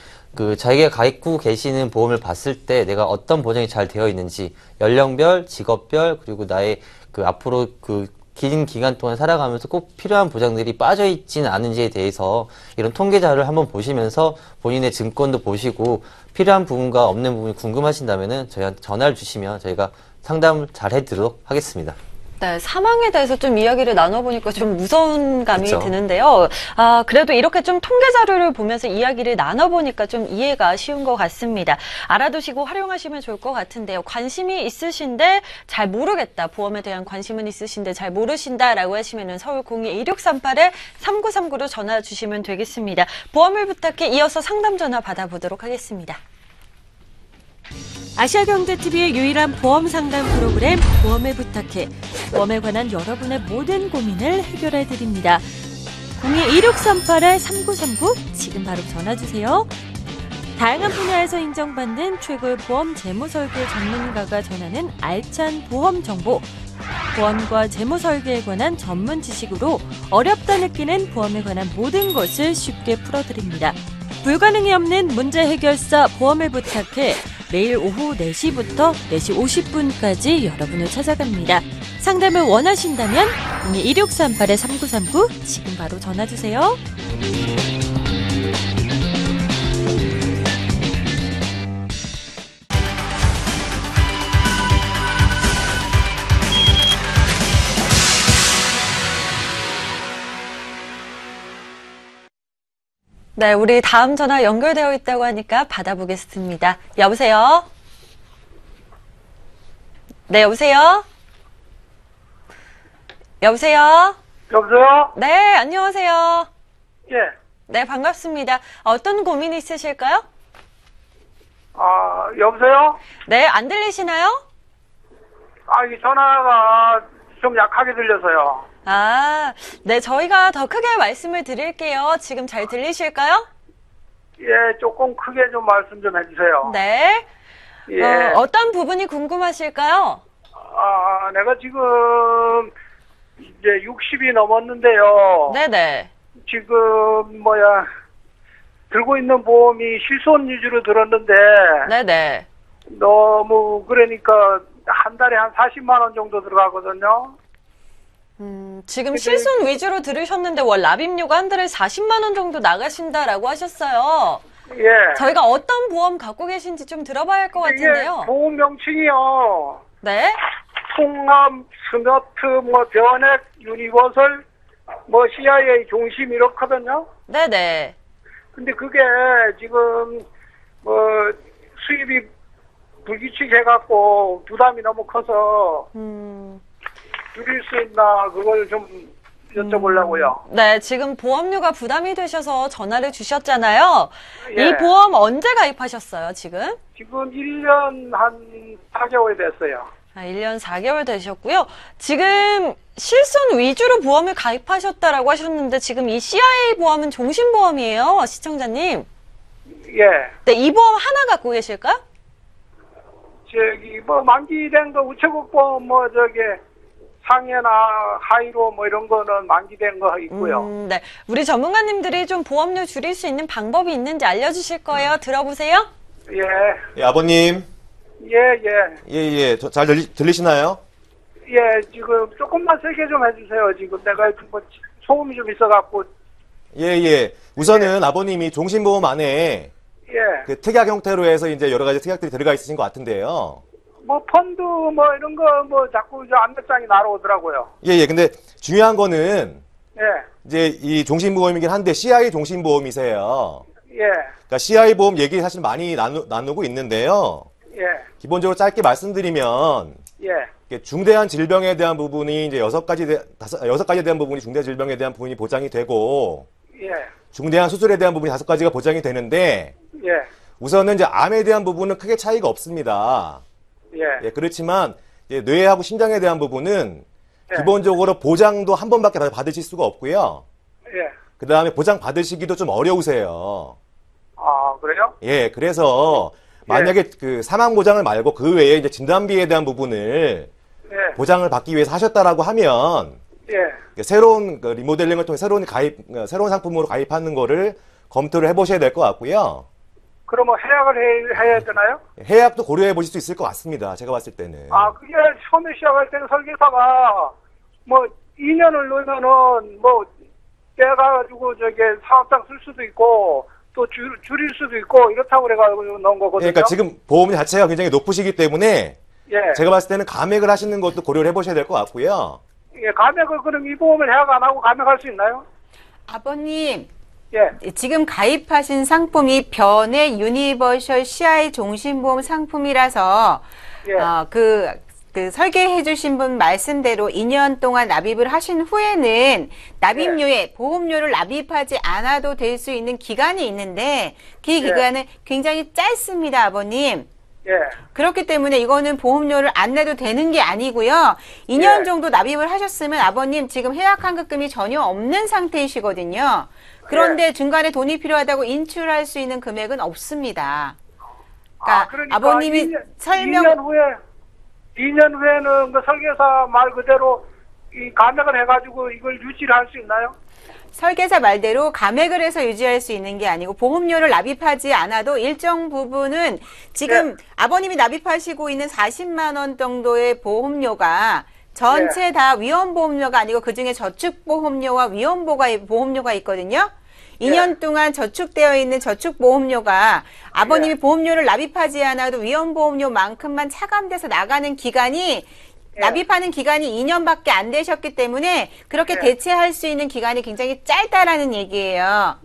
자기가 가입고 계시는 보험을 봤을 때 내가 어떤 보장이 잘 되어 있는지 연령별, 직업별, 그리고 나의 앞으로 긴 기간 동안 살아가면서 꼭 필요한 보장들이 빠져있지는 않은지에 대해서 이런 통계 자료를 한번 보시면서 본인의 증권도 보시고 필요한 부분과 없는 부분이 궁금하신다면은 저희한테 전화를 주시면 저희가 상담을 잘 해드리도록 하겠습니다. 네, 사망에 대해서 좀 이야기를 나눠보니까 좀 무서운 감이 그쵸? 드는데요. 그래도 이렇게 좀 통계 자료를 보면서 이야기를 나눠보니까 좀 이해가 쉬운 것 같습니다. 알아두시고 활용하시면 좋을 것 같은데요. 관심이 있으신데 잘 모르겠다. 보험에 대한 관심은 있으신데 잘 모르신다라고 하시면은 서울 02-1638-3939로 전화 주시면 되겠습니다. 보험을 부탁해 이어서 상담 전화 받아보도록 하겠습니다. 아시아경제TV의 유일한 보험 상담 프로그램 보험을 부탁해 보험에 관한 여러분의 모든 고민을 해결해 드립니다. 02-1638-3939 지금 바로 전화 주세요. 다양한 분야에서 인정받는 최고의 보험 재무설계 전문가가 전하는 알찬 보험 정보, 보험과 재무설계에 관한 전문 지식으로 어렵다 느끼는 보험에 관한 모든 것을 쉽게 풀어드립니다. 불가능이 없는 문제 해결사 보험을 부탁해 매일 오후 4시부터 4시 50분까지 여러분을 찾아갑니다. 상담을 원하신다면 02-1638-3939 지금 바로 전화주세요. 네, 우리 다음 전화 연결되어 있다고 하니까 받아보겠습니다. 여보세요? 네, 여보세요? 여보세요? 여보세요? 네, 안녕하세요. 예. 네, 반갑습니다. 어떤 고민이 있으실까요? 여보세요? 네, 안 들리시나요? 이 전화가 좀 약하게 들려서요. 네, 저희가 더 크게 말씀을 드릴게요. 지금 잘 들리실까요? 예, 조금 크게 좀 말씀 좀 해주세요. 네. 예. 어떤 부분이 궁금하실까요? 내가 지금 이제 60이 넘었는데요. 네네. 지금 들고 있는 보험이 실손 위주로 들었는데 네네. 너무 그러니까 한 달에 한 40만 원 정도 들어가거든요. 지금 실손 위주로 들으셨는데 월 납입료가 한 달에 40만 원 정도 나가신다라고 하셨어요. 예. 저희가 어떤 보험 갖고 계신지 좀 들어봐야 할 것 같은데요. 이게 보험 명칭이요. 네. 풍암, 스며트, 뭐 변액, 유니버설, 뭐 CIA 중심 이렇거든요. 네네. 근데 그게 지금 뭐 수입이 불규칙해갖고 부담이 너무 커서 줄일 수 있나 그걸 좀 여쭤보려고요. 네, 지금 보험료가 부담이 되셔서 전화를 주셨잖아요. 예. 이 보험 언제 가입하셨어요, 지금? 지금 1년 한 4개월 됐어요. 1년 4개월 되셨고요. 지금 실손 위주로 보험을 가입하셨다라고 하셨는데 지금 이 CIA 보험은 종신보험이에요, 시청자님. 예. 네, 이 보험 하나 갖고 계실까요? 저기 뭐 만기된 거 우체국보험 뭐 저기 상해나 하이로 뭐 이런 거는 만기된 거 있고요. 네. 우리 전문가님들이 좀 보험료 줄일 수 있는 방법이 있는지 알려주실 거예요. 들어보세요. 예. 예, 아버님. 예. 예. 잘 들리시나요? 예, 지금 조금만 세게 좀 해주세요. 지금 내가 뭐 소음이 좀 있어갖고. 예. 우선은 아버님이 종신보험 안에 예. 그 특약 형태로 해서 이제 여러 가지 특약들이 들어가 있으신 것 같은데요. 뭐 펀드 뭐 이런 거 뭐 자꾸 저 안내장이 날아오더라고요. 예. 근데 중요한 거는 예. 이제 이 종신보험이긴 한데 CI 종신보험이세요. 예. 그러니까 CI 보험 얘기 사실 많이 나누고 있는데요. 예. 기본적으로 짧게 말씀드리면 예. 중대한 질병에 대한 부분이 이제 6가지에 대한 부분이 중대 질병에 대한 부분이 보장이 되고 예. 중대한 수술에 대한 부분이 5가지가 보장이 되는데 예. 우선은 이제 암에 대한 부분은 크게 차이가 없습니다. 예. 그렇지만 이제 뇌하고 심장에 대한 부분은 예. 기본적으로 보장도 한 번밖에 받으실 수가 없고요. 예. 그 다음에 보장 받으시기도 좀 어려우세요. 아, 그래요? 예, 그래서 만약에 그 사망 보장을 말고 그 외에 이제 진단비에 대한 부분을 예. 보장을 받기 위해서 하셨다라고 하면 예. 새로운 그 리모델링을 통해 새로운 상품으로 가입하는 거를 검토를 해보셔야 될 것 같고요. 그러면 해약을 해야 되나요? 해약도 고려해 보실 수 있을 것 같습니다. 제가 봤을 때는. 아, 그게 처음에 시작할 때는 설계사가 뭐 2년을 넣으면은 뭐 떼가지고 저기 사업장 쓸 수도 있고 또 줄일 수도 있고 이렇다고 그래가지고 넣은 거거든요. 그러니까 지금 보험 자체가 굉장히 높으시기 때문에 예. 제가 봤을 때는 감액을 하시는 것도 고려를 해보셔야 될 것 같고요. 예, 감액을 그럼 이 보험을 해약 안 하고 감액할 수 있나요? 아버님, 예. 지금 가입하신 상품이 변의 유니버셜 CI 종신보험 상품이라서 예. 그 설계해 주신 분 말씀대로 2년 동안 납입을 하신 후에는 납입료에 보험료를 납입하지 않아도 될 수 있는 기간이 있는데 그 기간은 굉장히 짧습니다, 아버님. 예. 그렇기 때문에 이거는 보험료를 안 내도 되는 게 아니고요. 2년 정도 납입을 하셨으면 아버님 지금 해약 환급금이 전혀 없는 상태이시거든요. 그런데 중간에 돈이 필요하다고 인출할 수 있는 금액은 없습니다. 그러니까 아버님이 2년 후에는 그 설계사 말 그대로 이 감액을 해가지고 이걸 유지를 할 수 있나요? 설계사 말대로 감액을 해서 유지할 수 있는 게 아니고 보험료를 납입하지 않아도 일정 부분은 지금 아버님이 납입하시고 있는 40만 원 정도의 보험료가 전체 다 위험보험료가 아니고 그중에 저축보험료와 위험보험료가 있거든요. 2년 동안 저축되어 있는 저축보험료가 아버님이 보험료를 납입하지 않아도 위험보험료만큼만 차감돼서 나가는 기간이 납입하는 기간이 2년밖에 안 되셨기 때문에 그렇게 대체할 수 있는 기간이 굉장히 짧다라는 얘기예요.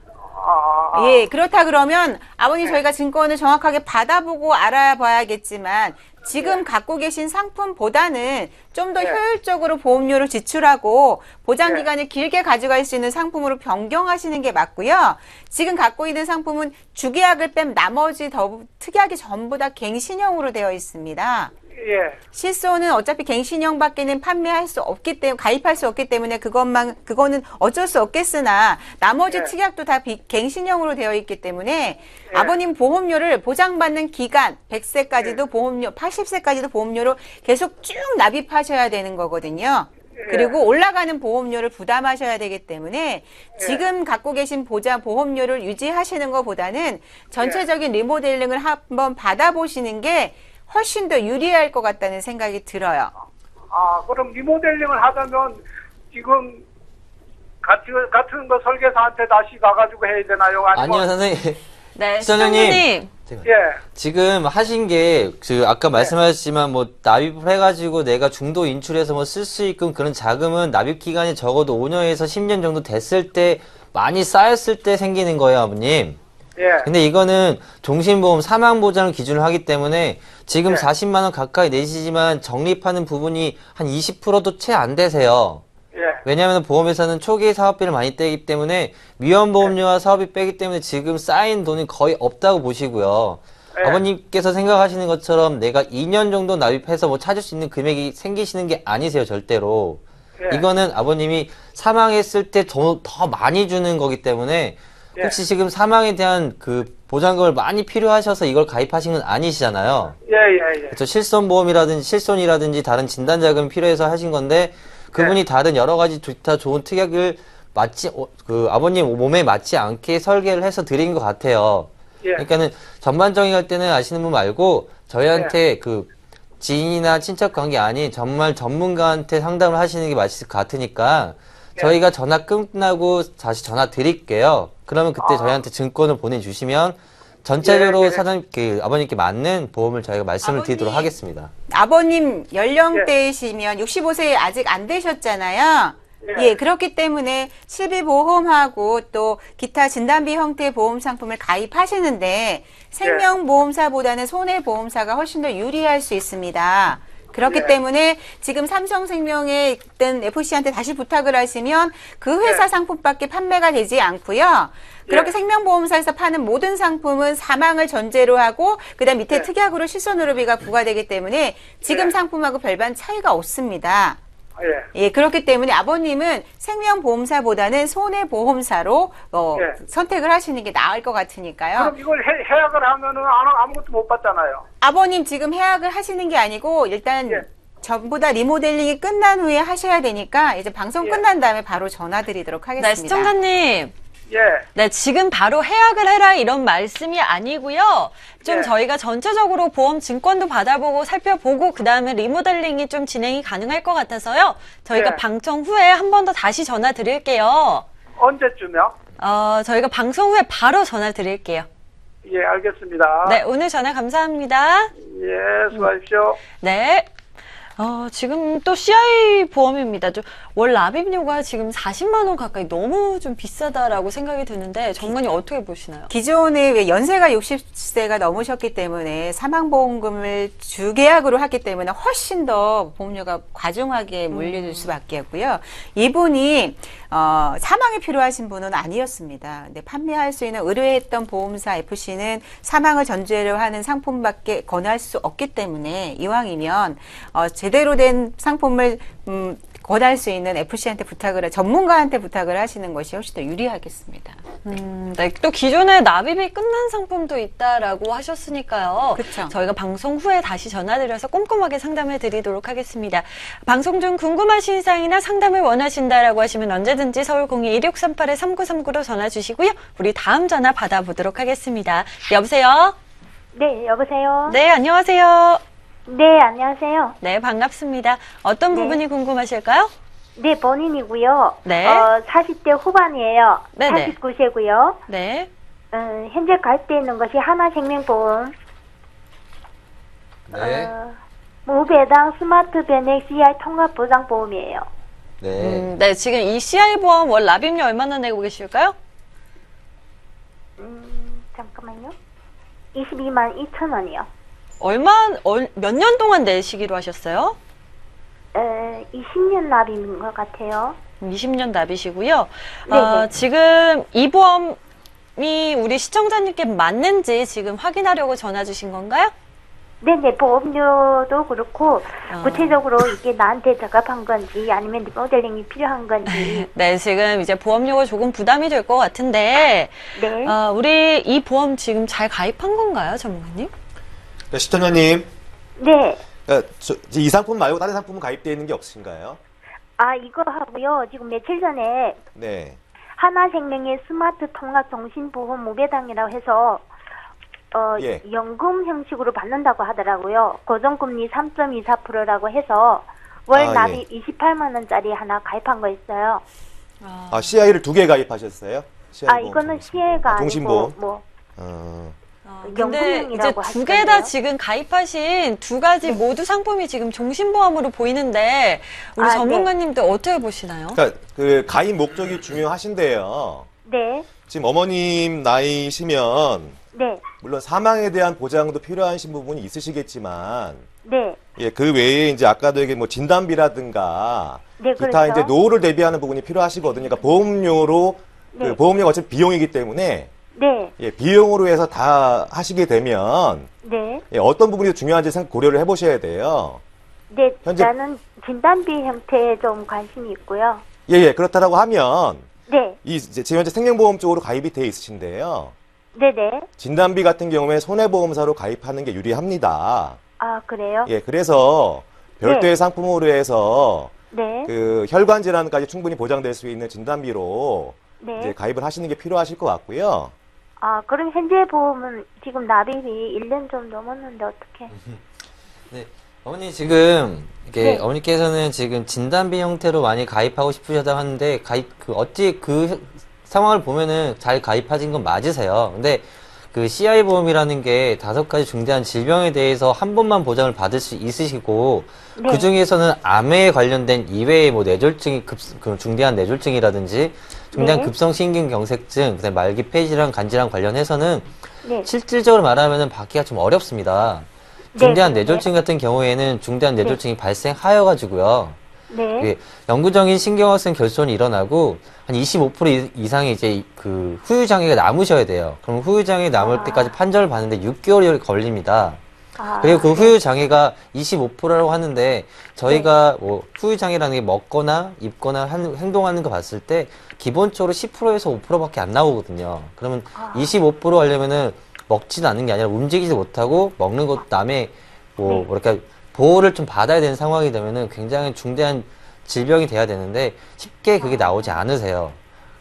예, 그렇다 그러면 아버님 저희가 증권을 정확하게 받아보고 알아봐야겠지만 지금 갖고 계신 상품보다는 좀 더 효율적으로 보험료를 지출하고 보장 기간을 길게 가져갈 수 있는 상품으로 변경하시는 게 맞고요. 지금 갖고 있는 상품은 주계약을 뺀 나머지 특약이 전부 다 갱신형으로 되어 있습니다. 예. 실손은 어차피 갱신형밖에는 판매할 수 없기 때문에 가입할 수 없기 때문에 그거는 어쩔 수 없겠으나 나머지 특약도 다 갱신형으로 되어 있기 때문에 아버님 보험료를 보장받는 기간 100세까지도 보험료, 80세까지도 보험료로 계속 쭉 납입하셔야 되는 거거든요. 그리고 올라가는 보험료를 부담하셔야 되기 때문에 지금 갖고 계신 보험료를 유지하시는 것보다는 전체적인 리모델링을 한번 받아보시는 게 훨씬 더 유리할 것 같다는 생각이 들어요. 아, 그럼 리모델링을 하자면 지금 같은 거 설계사한테 다시 가가지고 해야 되나요? 아니요, 선생님. 네, 시청자님. 시청자님. 예. 지금 하신 게, 아까 말씀하셨지만, 뭐, 납입을 해가지고 내가 중도 인출해서 뭐 쓸 수 있는 그런 자금은 납입 기간이 적어도 5년에서 10년 정도 됐을 때, 많이 쌓였을 때 생기는 거예요, 아버님. 예. 근데 이거는 종신보험 사망보장을 기준으로 하기 때문에 지금 40만 원 가까이 내시지만 적립하는 부분이 한 20%도 채 안 되세요. 예. 왜냐하면 보험회사는 초기에 사업비를 많이 떼기 때문에 위험보험료와 사업비 빼기 때문에 지금 쌓인 돈이 거의 없다고 보시고요. 예. 아버님께서 생각하시는 것처럼 내가 2년 정도 납입해서 뭐 찾을 수 있는 금액이 생기시는 게 아니세요, 절대로. 예. 이거는 아버님이 사망했을 때 더 많이 주는 거기 때문에 혹시 지금 사망에 대한 그 보장금을 많이 필요하셔서 이걸 가입하신 건 아니시잖아요. 예. 그렇죠. 실손보험이라든지 실손이라든지 다른 진단자금이 필요해서 하신 건데 그분이 다른 여러 가지 좋다 좋은 특약을 아버님 몸에 맞지 않게 설계를 해서 드린 것 같아요. 예. 그러니까는 전반적인 할 때는 아시는 분 말고 저희한테 그 지인이나 친척 관계 아닌 정말 전문가한테 상담을 하시는 게 맞을 것 같으니까 저희가 전화 끝나고 다시 전화 드릴게요. 그러면 그때 저희한테 증권을 보내주시면 전체적으로 아버님께 맞는 보험을 저희가 말씀을 드리도록 하겠습니다. 아버님 연령대이시면 65세 아직 안 되셨잖아요. 예, 그렇기 때문에 실비보험하고 또 기타 진단비 형태의 보험 상품을 가입하시는데 생명보험사보다는 손해보험사가 훨씬 더 유리할 수 있습니다. 그렇기 때문에 지금 삼성생명에 있던 FC한테 다시 부탁을 하시면 그 회사 상품밖에 판매가 되지 않고요. 그렇게 생명보험사에서 파는 모든 상품은 사망을 전제로 하고 그다음 밑에 특약으로 실손의료비가 부과되기 때문에 지금 상품하고 별반 차이가 없습니다. 예, 그렇기 때문에 아버님은 생명보험사보다는 손해보험사로 선택을 하시는 게 나을 것 같으니까요. 그럼 이걸 해약을 하면은 아무것도 못 받잖아요. 아버님 지금 해약을 하시는 게 아니고 일단 전부 다 리모델링이 끝난 후에 하셔야 되니까 이제 방송 끝난 다음에 바로 전화 드리도록 하겠습니다. 네, 시청자님. 예. 네, 지금 바로 해약을 해라 이런 말씀이 아니고요. 좀 저희가 전체적으로 보험 증권도 받아보고 살펴보고 그다음에 리모델링이 좀 진행이 가능할 것 같아서요. 저희가 방송 후에 한 번 더 다시 전화 드릴게요. 언제쯤요? 저희가 방송 후에 바로 전화 드릴게요. 예, 알겠습니다. 네, 오늘 전화 감사합니다. 예, 수고하십시오. 네. 지금 또 CI 보험입니다. 월 납입료가 지금 40만 원 가까이 너무 좀 비싸다라고 생각이 드는데 정관님 어떻게 보시나요? 기존에 왜 연세가 60세가 넘으셨기 때문에 사망보험금을 주계약으로 하기 때문에 훨씬 더 보험료가 과중하게 물려줄 수밖에 없고요. 이분이 사망이 필요하신 분은 아니었습니다. 근데 판매할 수 있는 의뢰했던 보험사 FC는 사망을 전제로 하는 상품밖에 권할 수 없기 때문에 이왕이면 제대로 된 상품을 권할 수 있는 FC한테 전문가한테 부탁을 하시는 것이 훨씬 더 유리하겠습니다. 네, 또 기존에 납입이 끝난 상품도 있다라고 하셨으니까요. 그쵸. 저희가 방송 후에 다시 전화드려서 꼼꼼하게 상담해 드리도록 하겠습니다. 방송 중 궁금하신 사항이나 상담을 원하신다라고 하시면 언제든지 서울 02-1638-3939로 전화 주시고요. 우리 다음 전화 받아보도록 하겠습니다. 여보세요? 네, 여보세요? 네, 안녕하세요. 네, 안녕하세요. 네, 반갑습니다. 어떤 부분이 궁금하실까요? 네, 본인이고요. 네. 40대 후반이에요. 네네. 49세고요. 네. 현재 가입되어 있는 것이 하나생명보험, 네. 무배당 스마트 변액 CI 통합보장보험이에요. 네. 네, 지금 이 CI 보험 월 납입료 얼마나 내고 계실까요? 잠깐만요. 22만 2천 원이요. 몇 년 동안 내시기로 하셨어요? 20년 납입인 것 같아요. 20년 납이시고요. 네네. 지금 이 보험이 우리 시청자님께 맞는지 지금 확인하려고 전화 주신 건가요? 네네, 보험료도 그렇고, 구체적으로 이게 나한테 적합한 건지, 아니면 리모델링이 필요한 건지. 네, 지금 이제 보험료가 조금 부담이 될 것 같은데, 네. 우리 이 보험 지금 잘 가입한 건가요, 전문가님? 네, 시청자님. 네. 이 상품 말고 다른 상품은 가입되어 있는 게 없으신가요? 이거 하고요. 지금 며칠 전에 네. 하나생명의 스마트 통합 정신보험 무배당이라고 해서 연금 형식으로 받는다고 하더라고요. 고정금리 3.24%라고 해서 월 납입 28만 원짜리 하나 가입한 거 있어요. CI를 2개 가입하셨어요? CI 이거는 CI가 아니고 종신보험? 뭐. 근데 이제 영구형이라고 두 개 다 하시던데요. 지금 가입하신 두 가지 모두 상품이 지금 종신보험으로 보이는데 우리 아, 전문가님들 어떻게 보시나요? 그러니까 그 가입 목적이 중요하신데요. 네, 지금 어머님 나이시면 네, 물론 사망에 대한 보장도 필요하신 부분이 있으시겠지만 네, 예, 그 외에 이제 아까도 얘기 뭐 진단비라든가 네, 기타 그렇죠. 이제 노후를 대비하는 부분이 필요하시거든요. 그러니까 보험료로 네. 그 보험료가 어차피 비용이기 때문에 네, 예, 비용으로 해서 다 하시게 되면 네, 예, 어떤 부분이 더 중요한지 고려를 해보셔야 돼요. 네. 현재- 나는 진단비 형태에 좀 관심이 있고요. 예, 예, 그렇다라고 하면 네, 지금 현재 생명보험 쪽으로 가입이 돼 있으신데요. 네, 네. 진단비 같은 경우에 손해보험사로 가입하는 게 유리합니다. 아, 그래요? 예, 그래서 별도의 상품으로 해서 네, 그 혈관 질환까지 충분히 보장될 수 있는 진단비로 네. 이제 가입을 하시는 게 필요하실 것 같고요. 아, 그럼 현재 보험은 지금 납입이 1년 좀 넘었는데 어떻게? 네. 어머니 지금 이게 네. 어머니께서는 지금 진단비 형태로 많이 가입하고 싶으시다고 하는데 어찌 그 상황을 보면은 잘 가입하신 건 맞으세요. 근데 그 CI 보험이라는 게 5가지 중대한 질병에 대해서 한 번만 보장을 받을 수 있으시고 네. 그 중에서는 암에 관련된 이외의 뭐 뇌졸중이 그 중대한 뇌졸중이라든지 중대한 네. 급성심근경색증, 그다음에 말기 폐질환, 간질환 관련해서서 네. 실질적으로 말하면은 받기가 좀 어렵습니다. 네, 중대한 네. 뇌졸중 같은 경우에는 중대한 뇌졸중이 발생하여가지고요. 네. 이게 영구적인 신경화성 결손이 일어나고 한 25% 이상의 이제 그 후유 장애가 남으셔야 돼요. 그럼 후유 장애 남을 때까지 판정을 받는데 6개월이 걸립니다. 아, 그리고 그 후유 장애가 25%라고 하는데 저희가 뭐 후유 장애라는 게 먹거나 입거나 행동하는 거 봤을 때 기본적으로 10%에서 5%밖에 안 나오거든요. 그러면 25% 하려면은 먹지도 않는 게 아니라 움직이지 못하고 먹는 것도 남의 뭐랄까 보호를 좀 받아야 되는 상황이 되면은 굉장히 중대한 질병이 돼야 되는데 쉽게 그게 나오지 않으세요.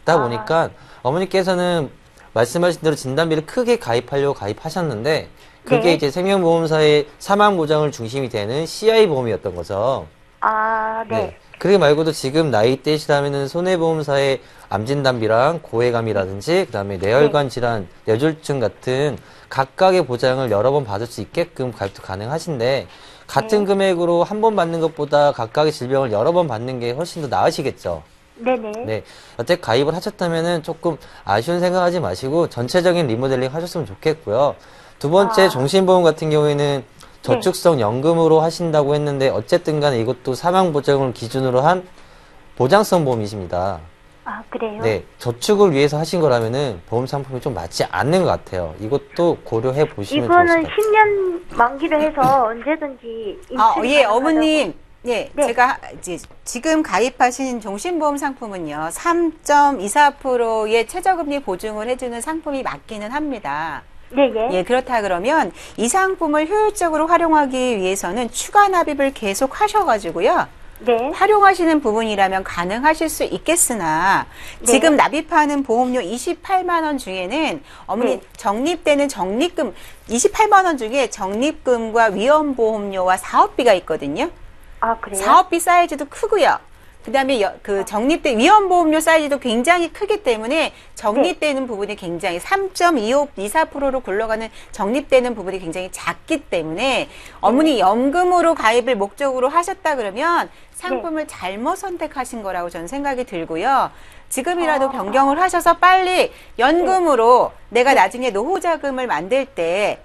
그러다 보니까 어머니께서는 말씀하신 대로 진단비를 크게 가입하려고 가입하셨는데 그게 네. 이제 생명보험사의 사망보장을 중심이 되는 CI 보험이었던 거죠. 아, 네. 그게 말고도 지금 나이대시라면은 손해보험사의 암진단비랑 고해감이라든지 그다음에 뇌혈관 질환, 뇌졸중 같은 각각의 보장을 여러 번 받을 수 있게끔 가입도 가능하신데 같은 금액으로 한 번 받는 것보다 각각의 질병을 여러 번 받는 게 훨씬 더 나으시겠죠. 네네. 네. 여태 가입을 하셨다면은 조금 아쉬운 생각하지 마시고 전체적인 리모델링 하셨으면 좋겠고요. 두 번째 종신보험 같은 경우에는 저축성 연금으로 하신다고 했는데 어쨌든 간에 이것도 사망보장을 기준으로 한 보장성 보험이십니다. 아, 그래요? 네. 저축을 위해서 하신 거라면은 보험 상품이 좀 맞지 않는 것 같아요. 이것도 고려해 보시면 좋을 것 이거는 같아요. 10년 만기로 해서 언제든지 아, 인출이 예, 가능하다고. 어머님. 예, 네. 제가 이제 지금 가입하신 종신보험 상품은요, 3.24%의 최저금리 보증을 해주는 상품이 맞기는 합니다. 네, 예. 예, 그렇다 그러면 이 상품을 효율적으로 활용하기 위해서는 추가 납입을 계속 하셔가지고요. 네. 활용하시는 부분이라면 가능하실 수 있겠으나 네. 지금 납입하는 보험료 28만 원 중에는 어머니 네. 적립되는 적립금 28만 원 중에 적립금과 위험보험료와 사업비가 있거든요. 아, 그래요? 사업비 사이즈도 크고요. 그다음에 그 적립된 위험보험료 사이즈도 굉장히 크기 때문에 적립되는 부분이 굉장히 3.24%로 굴러가는 적립되는 부분이 굉장히 작기 때문에 어머니 연금으로 가입을 목적으로 하셨다 그러면 상품을 잘못 선택하신 거라고 저는 생각이 들고요. 지금이라도 변경을 하셔서 빨리 연금으로 내가 나중에 노후자금을 만들 때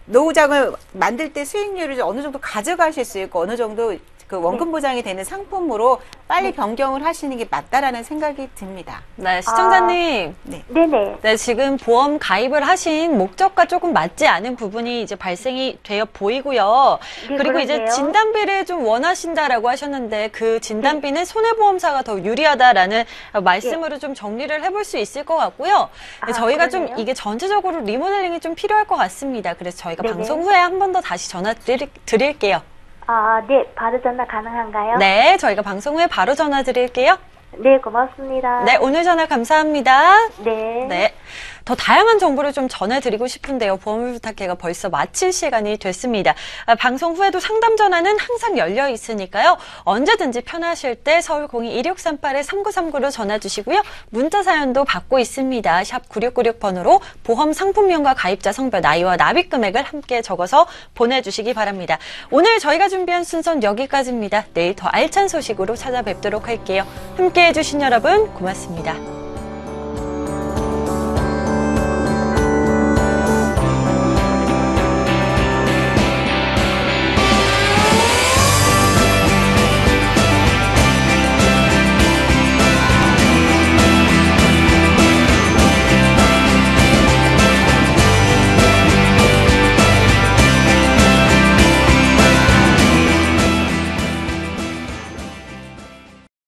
노후자금을 만들 때 수익률을 어느 정도 가져가실 수 있고 어느 정도 그 원금 보장이 되는 상품으로 빨리 변경을 하시는 게 맞다라는 생각이 듭니다. 네, 시청자님. 네네. 네, 지금 보험 가입을 하신 목적과 조금 맞지 않은 부분이 이제 발생이 되어 보이고요. 네, 그리고 이제 그러네요. 진단비를 좀 원하신다라고 하셨는데 그 진단비는 손해보험사가 더 유리하다라는 말씀으로 좀 정리를 해볼 수 있을 것 같고요. 네, 아, 저희가 좀 그러네요. 이게 전체적으로 리모델링이 좀 필요할 것 같습니다. 그래서 저희가 네네. 방송 후에 한 번 더 다시 전화 드릴게요. 아, 네. 바로 전화 가능한가요? 네, 저희가 방송 후에 바로 전화 드릴게요. 네, 고맙습니다. 네, 오늘 전화 감사합니다. 네. 네. 더 다양한 정보를 좀 전해드리고 싶은데요. 보험을 부탁해가 벌써 마칠 시간이 됐습니다. 방송 후에도 상담 전화는 항상 열려 있으니까요. 언제든지 편하실 때 서울 02-1638-3939로 전화 주시고요. 문자 사연도 받고 있습니다. 샵 9696번으로 보험 상품명과 가입자 성별, 나이와 납입 금액을 함께 적어서 보내주시기 바랍니다. 오늘 저희가 준비한 순서는 여기까지입니다. 내일 더 알찬 소식으로 찾아뵙도록 할게요. 함께해 주신 여러분 고맙습니다.